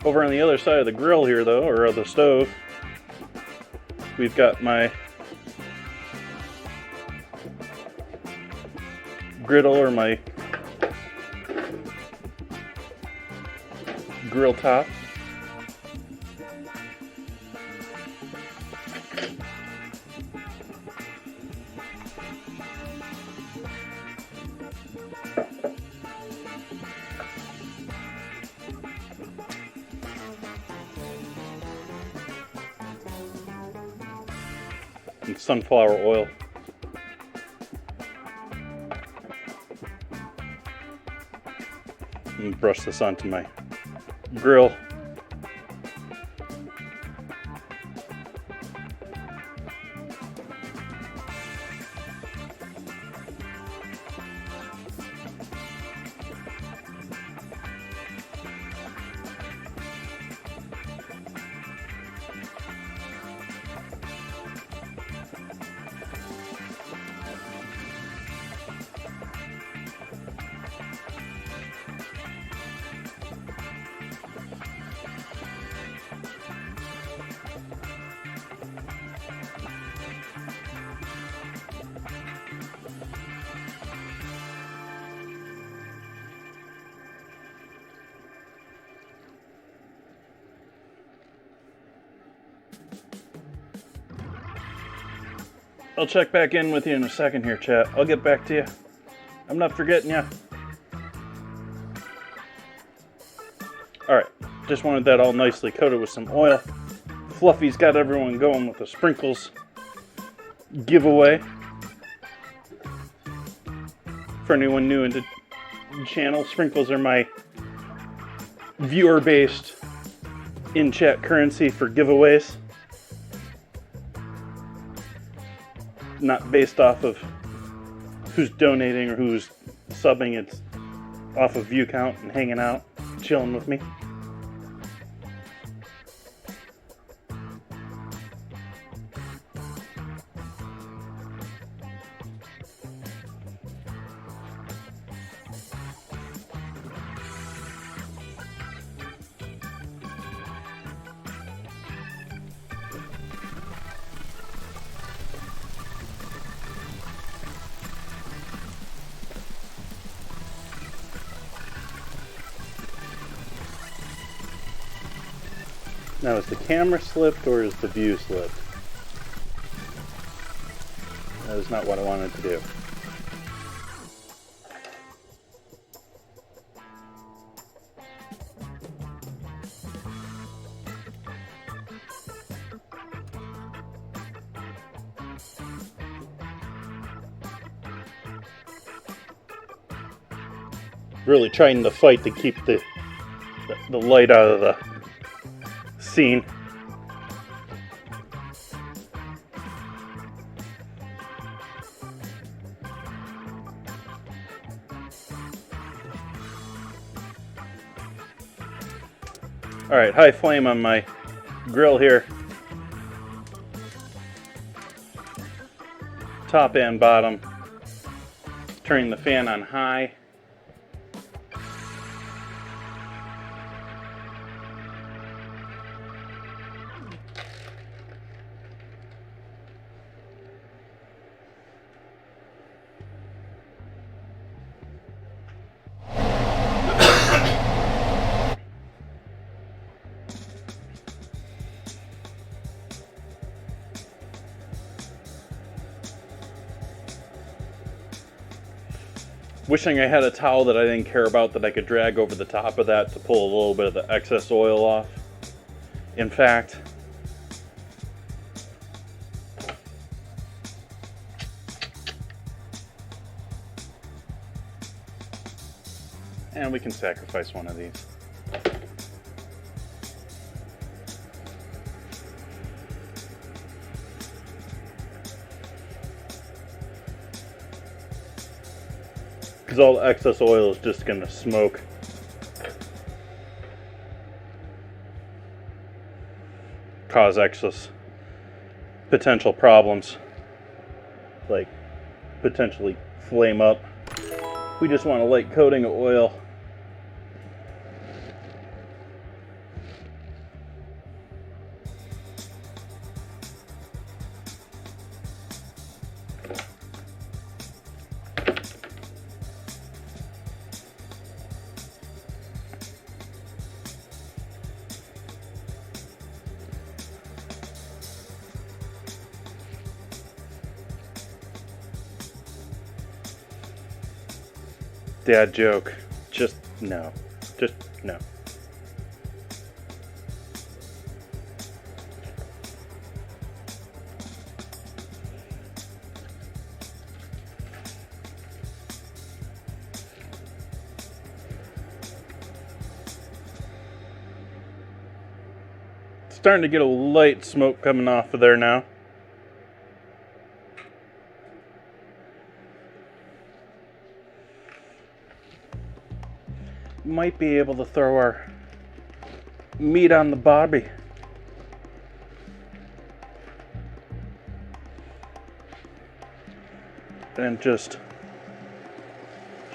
Over on the other side of the grill here though, or of the stove, we've got my griddle or my grill top. And sunflower oil. And brush this onto my grill. I'll check back in with you in a second here, chat. I'll get back to you. I'm not forgetting you. Alright, just wanted that all nicely coated with some oil. Fluffy's got everyone going with the sprinkles giveaway. For anyone new into the channel, sprinkles are my viewer-based in-chat currency for giveaways. Not based off of who's donating or who's subbing, it's off of view count and hanging out, chilling with me. Now, is the camera slipped or is the view slipped? That is not what I wanted to do. Really trying to fight to keep the light out of the scene. All right, high flame on my grill here. Top and bottom. Turning the fan on high. Wishing I had a towel that I didn't care about that I could drag over the top of that to pull a little bit of the excess oil off. In fact, and we can sacrifice one of these. Because all the excess oil is just going to smoke. Cause excess potential problems. Like potentially flame up. We just want a light coating of oil. Dad joke. Just no. Just no. Starting to get a light smoke coming off of there now. Might be able to throw our meat on the barbie. And just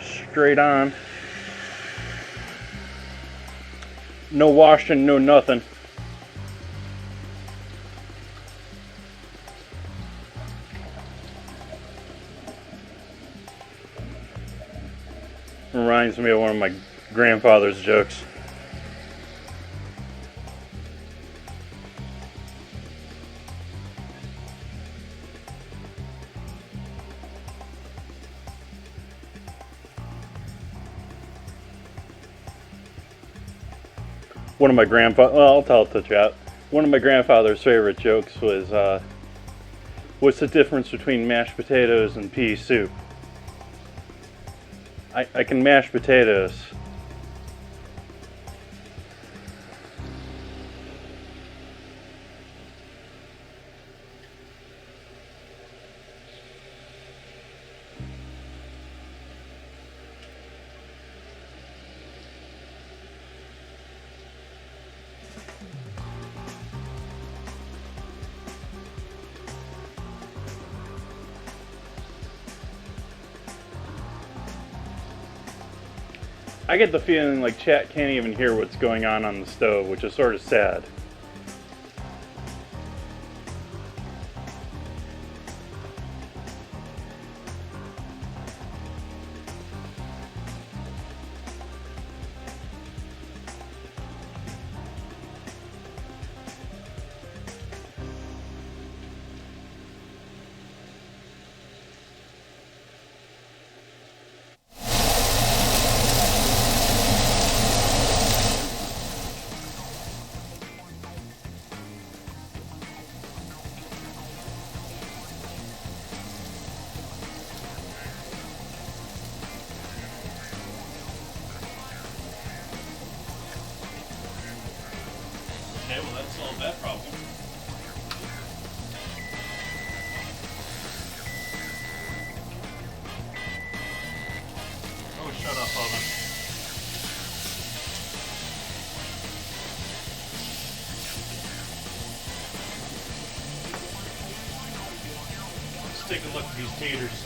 straight on. No washing, no nothing. Reminds me of one of my grandfather's jokes. One of my I'll tell it to chat. One of my grandfather's favorite jokes was, what's the difference between mashed potatoes and pea soup? I can mash potatoes. I get the feeling like chat can't even hear what's going on the stove, which is sort of sad. Okay, well that solved that problem. Oh, shut up, oven. Let's take a look at these taters.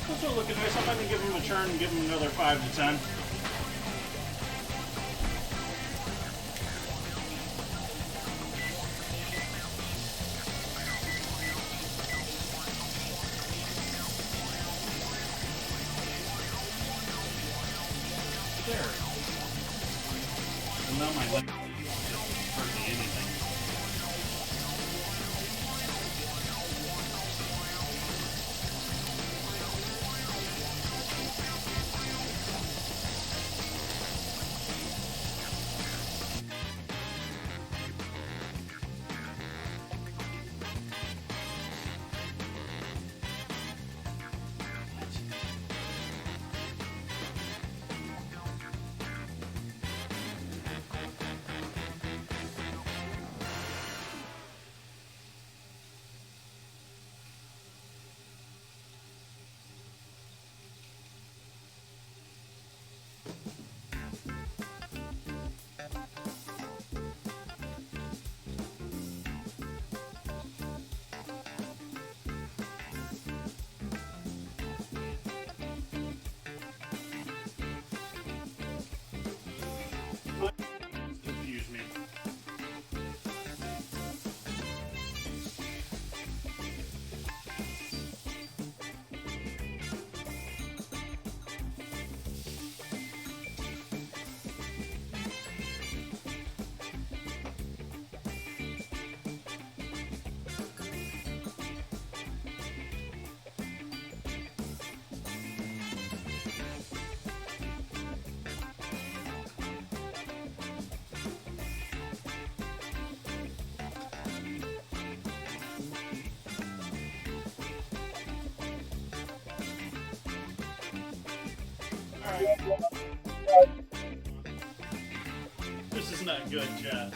Those are looking nice. I'm going to give them a turn and give them another 5 to 10. there. And now my leg just hardly anything. Confuse me. This is not good, Chad.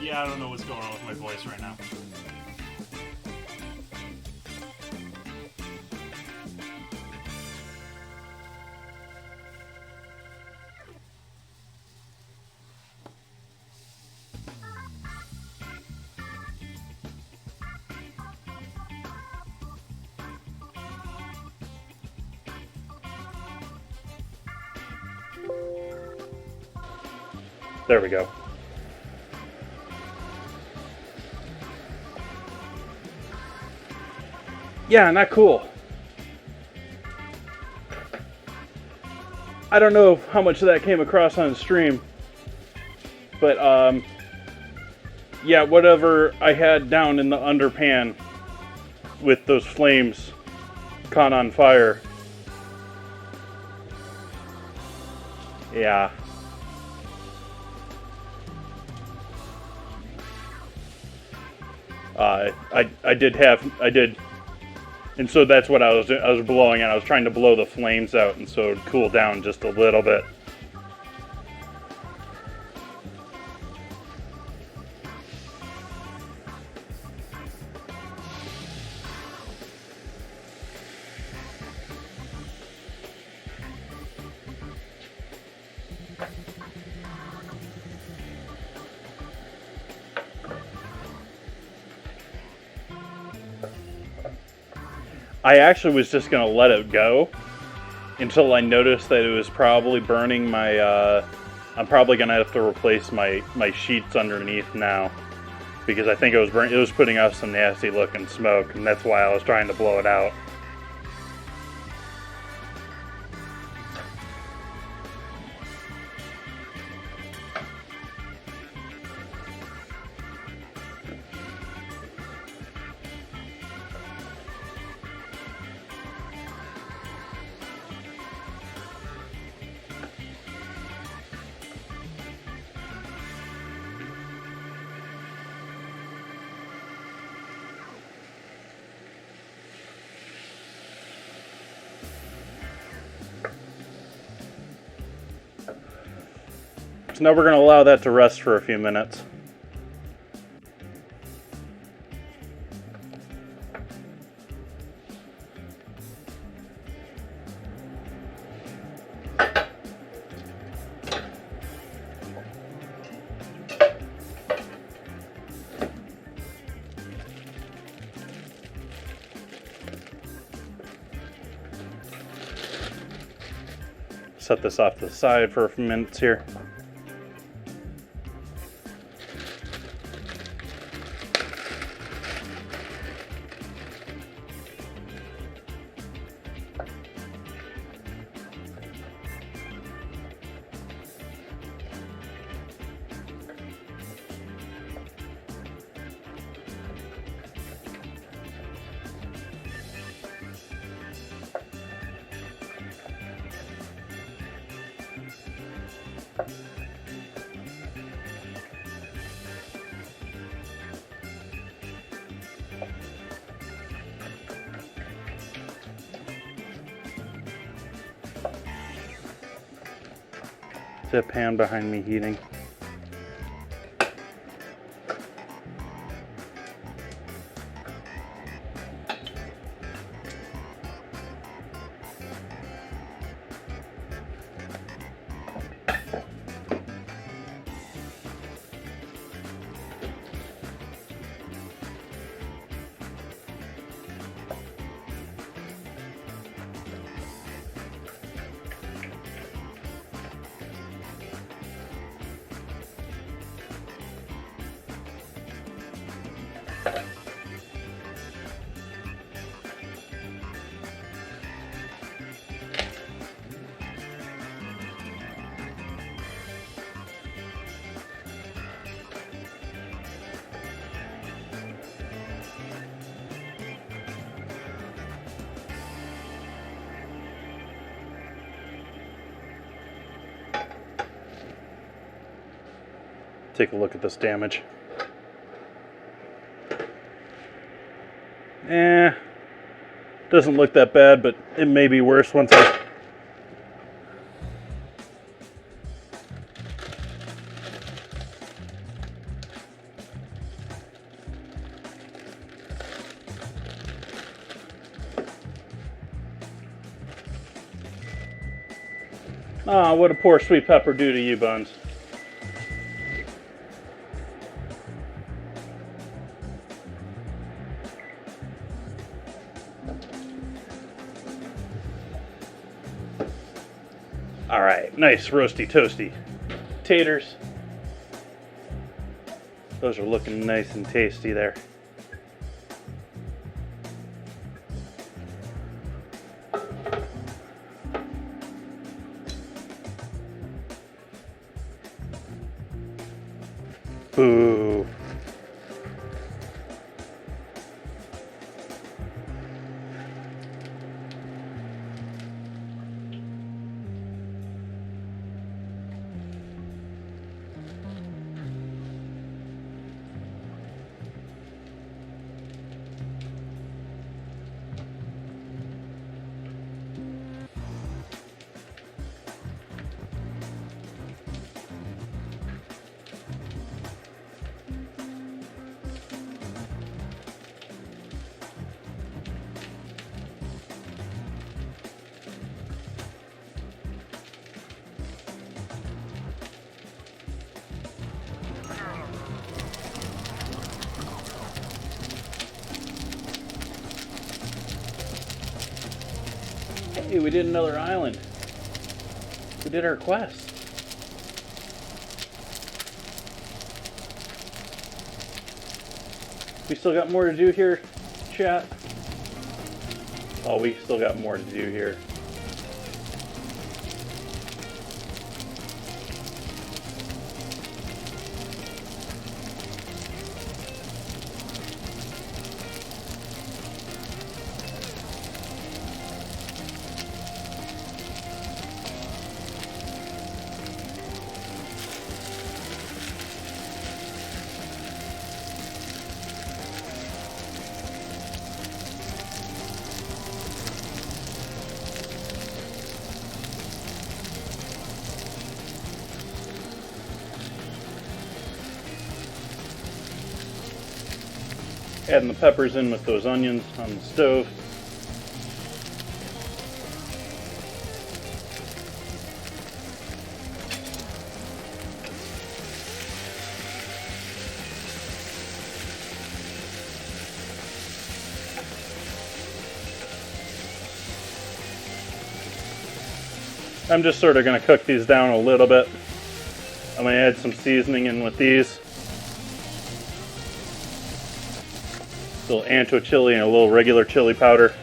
Yeah, I don't know what's going on with my voice right now. There we go. Yeah, not cool. I don't know how much of that came across on stream, but yeah, whatever I had down in the underpan with those flames caught on fire. Yeah. I did, and so that's what I was blowing, and I was trying to blow the flames out, and so it'd cool down just a little bit. I actually was just going to let it go until I noticed that it was probably burning my, I'm probably going to have to replace my sheets underneath now, because I think it was putting out some nasty looking smoke, and that's why I was trying to blow it out. So now we're going to allow that to rest for a few minutes. Set this off to the side for a few minutes here. The pan behind me heating. Take a look at this damage. Doesn't look that bad, but it may be worse once I... Ah, what did poor sweet pepper do to you, Buns? All right, nice roasty toasty taters. Those are looking nice and tasty there. Ooh. Hey, we did another island. We did our quest. We still got more to do here, chat. Oh, we still got more to do here. Adding the peppers in with those onions on the stove. I'm just sort of going to cook these down a little bit. I'm going to add some seasoning in with these. A little ancho chili and a little regular chili powder.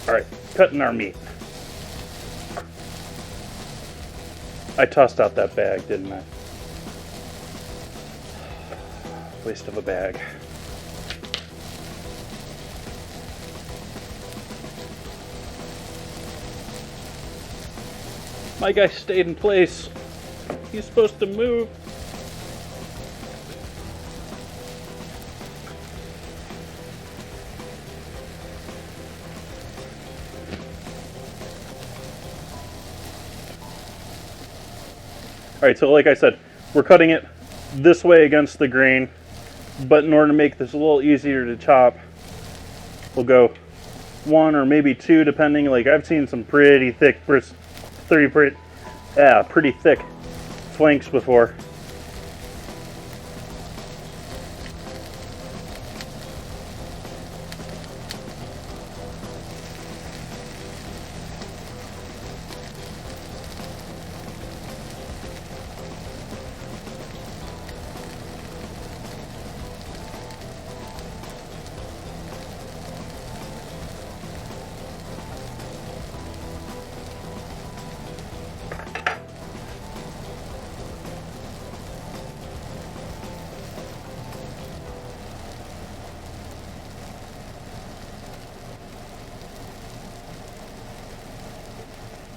Alright, cutting our meat. I tossed out that bag, didn't I? Waste of a bag. My guy stayed in place. He's supposed to move. Alright, so like I said, we're cutting it this way against the grain, but in order to make this a little easier to chop, we'll go one or maybe two, depending. Like, I've seen some pretty thick, pretty thick flanks before.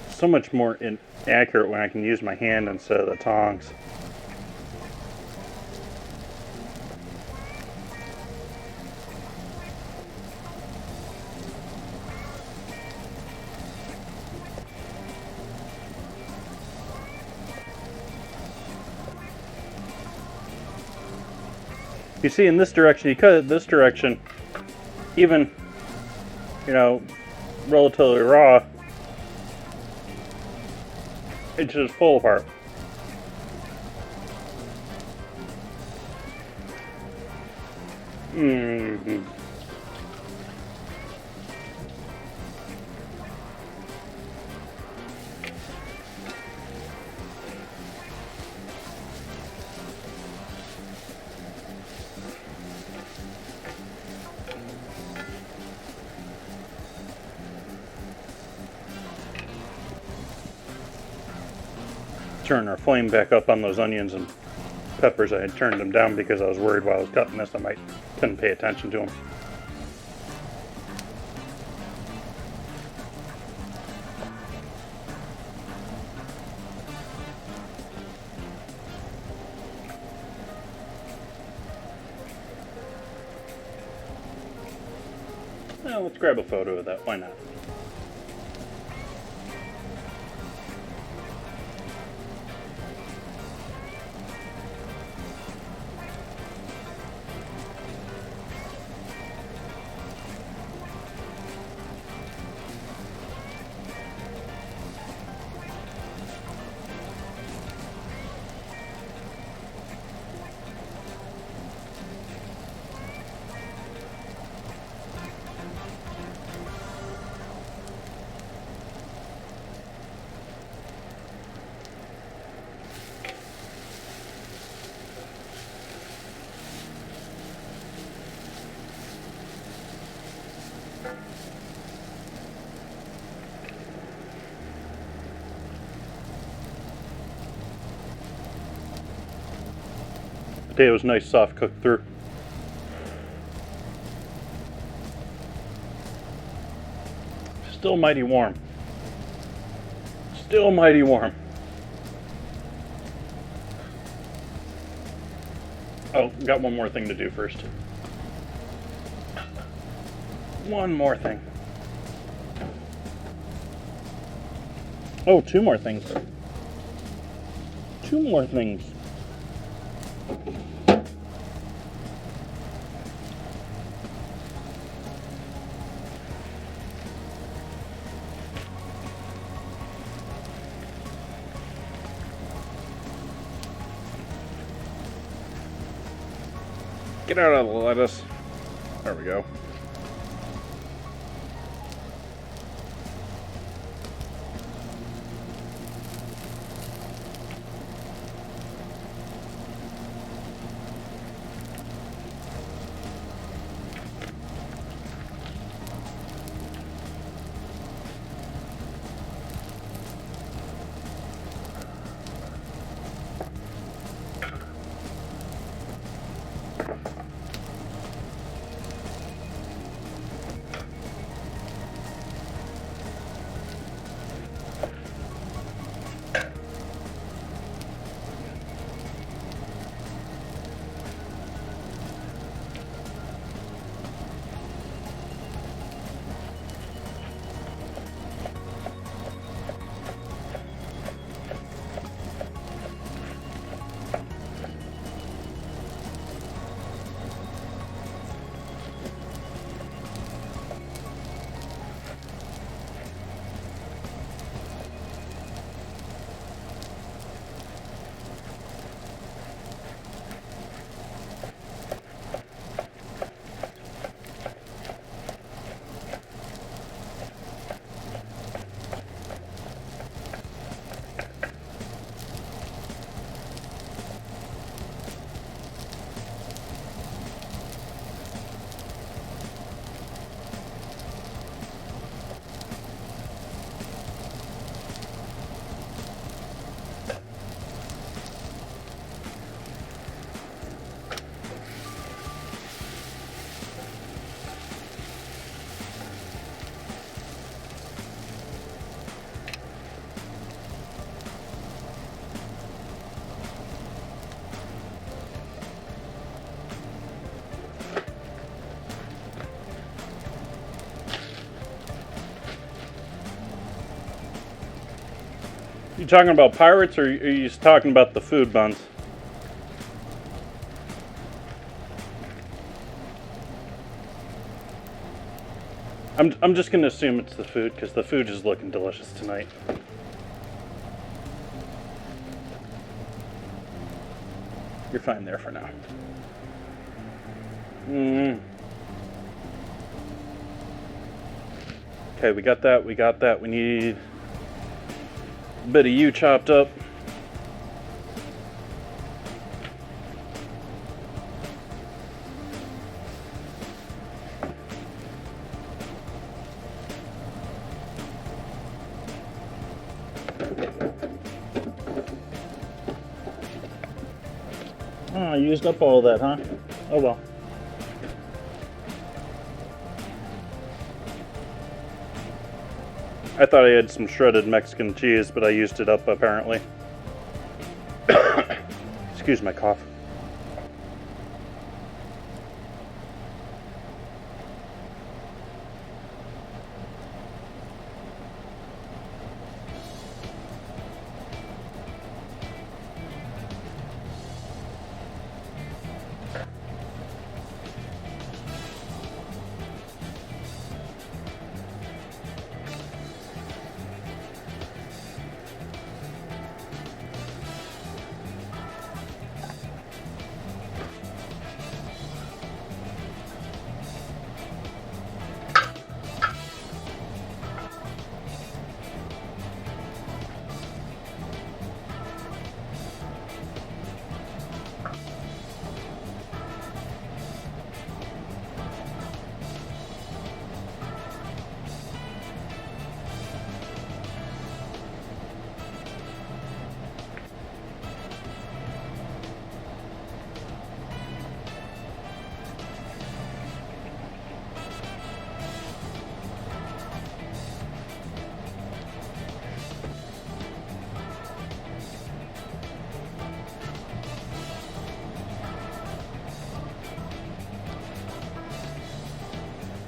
So much more accurate when I can use my hand instead of the tongs. You see, in this direction, you cut it this direction, even, you know, relatively raw, it just fall apart. Turn our flame back up on those onions and peppers. I had turned them down because I was worried while I was cutting this I couldn't pay attention to them. Well, let's grab a photo of that. Why not? Potatoes nice soft cooked through. Still mighty warm. Still mighty warm. Oh, got one more thing to do first. One more thing. Oh, two more things. Two more things. Get out of the lettuce. There we go. You talking about pirates, or are you just talking about the food buns? I'm just gonna assume it's the food, because the food is looking delicious tonight. You're fine there for now. Okay, we got that, we got that. We need a bit of you chopped up. Oh, I used up all that, huh? Oh well. I thought I had some shredded Mexican cheese, but I used it up apparently. Excuse my cough.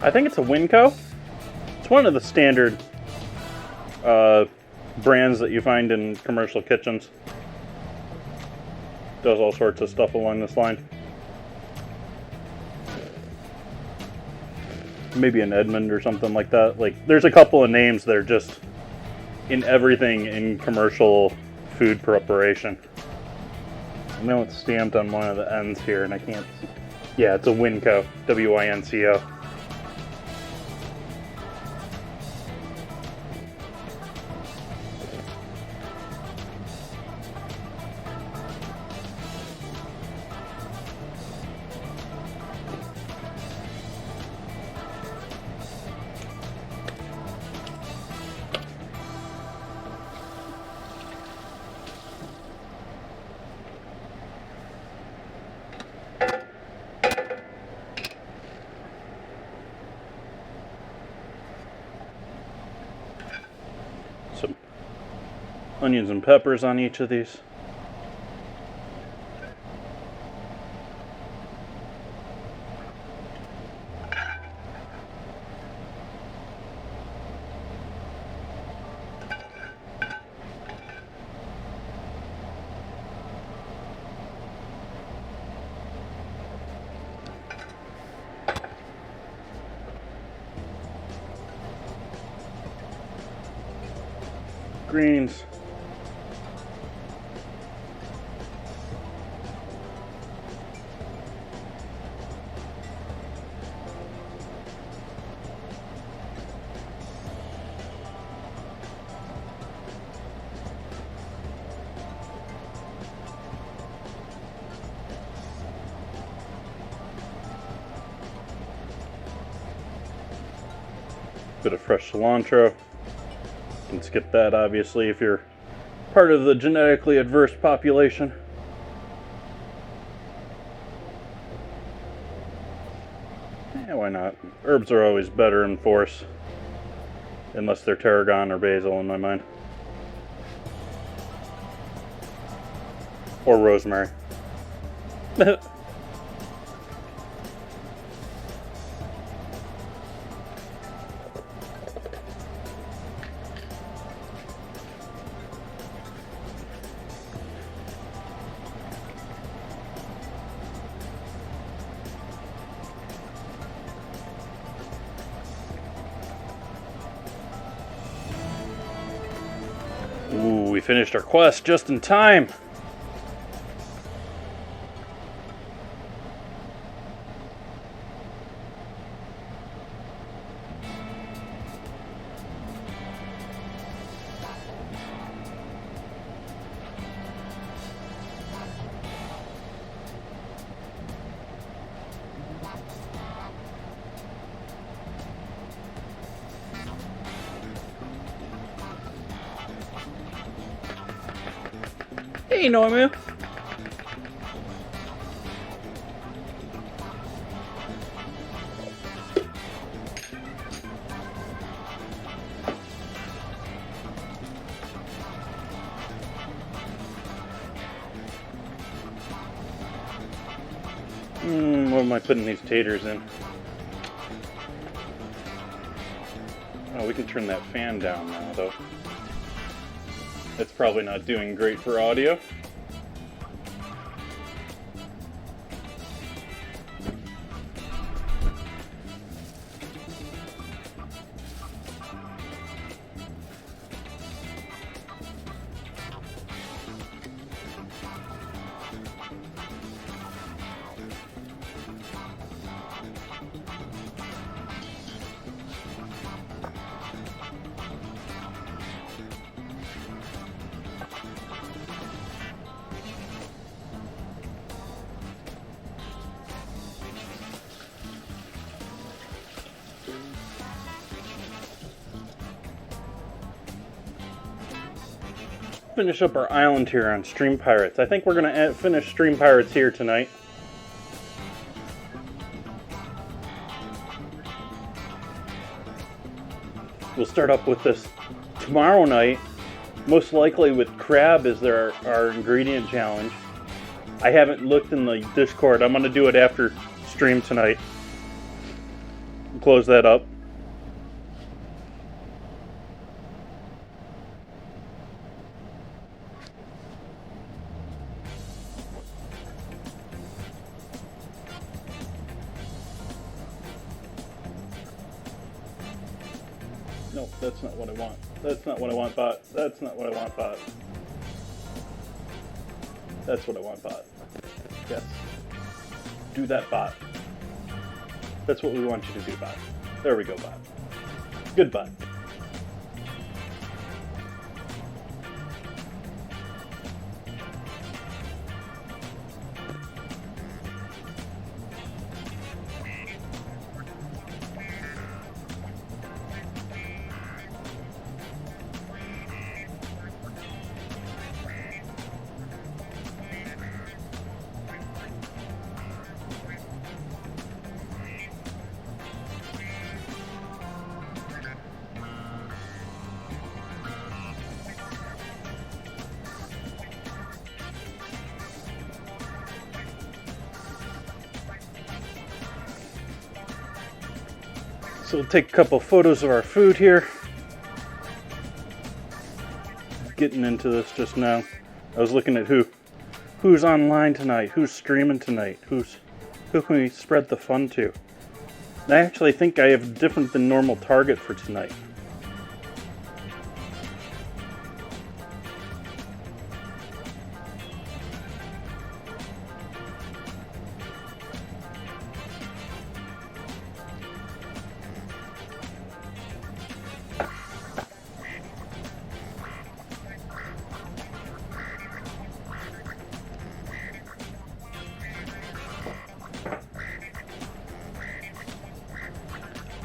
I think it's a Winco. It's one of the standard brands that you find in commercial kitchens. Does all sorts of stuff along this line. Maybe an Edmund or something like that. Like, there's a couple of names that are just in everything in commercial food preparation. I know it's stamped on one of the ends here, and I can't see. Yeah, it's a Winco. W-I-N-C-O. Some onions and peppers on each of these. Greens. Bit of fresh cilantro. You can skip that, obviously, if you're part of the genetically adverse population. Yeah, why not? Herbs are always better in force, unless they're tarragon or basil in my mind. Or rosemary. Ooh, we finished our quest just in time. Hey, Norman. What am I putting these taters in? Oh, we can turn that fan down now, though. It's probably not doing great for audio. Finish up our island here on Stream Pirates. I think we're going to finish Stream Pirates here tonight. We'll start up with this tomorrow night, most likely with crab as our ingredient challenge. I haven't looked in the Discord. I'm going to do it after stream tonight. Close that up. No, that's not what I want. That's not what I want, bot. That's not what I want, bot. That's what I want, bot. Yes. Do that, bot. That's what we want you to do, bot. There we go, bot. Good, bot. So we'll take a couple photos of our food here. Getting into this just now. I was looking at who's online tonight, who's streaming tonight, who can we spread the fun to. And I actually think I have a different than normal target for tonight.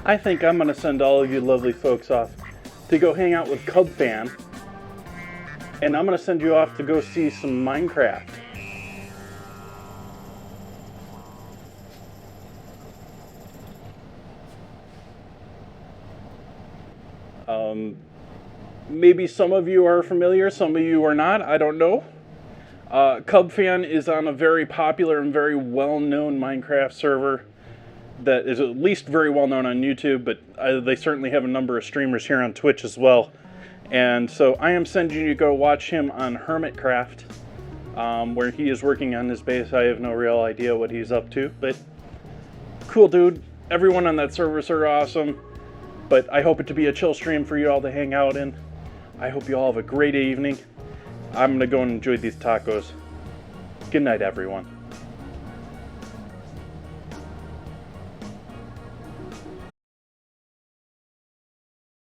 I think I'm going to send all of you lovely folks off to go hang out with Cub Fan. And I'm going to send you off to go see some Minecraft. Maybe some of you are familiar, some of you are not, I don't know. Cub Fan is on a very popular and very well-known Minecraft server that is at least very well known on YouTube, but they certainly have a number of streamers here on Twitch as well. And so I am sending you to go watch him on Hermitcraft, where he is working on his base. I have no real idea what he's up to, but cool dude. Everyone on that server are awesome, but I hope it to be a chill stream for you all to hang out in. I hope you all have a great evening. I'm gonna go and enjoy these tacos. Good night, everyone.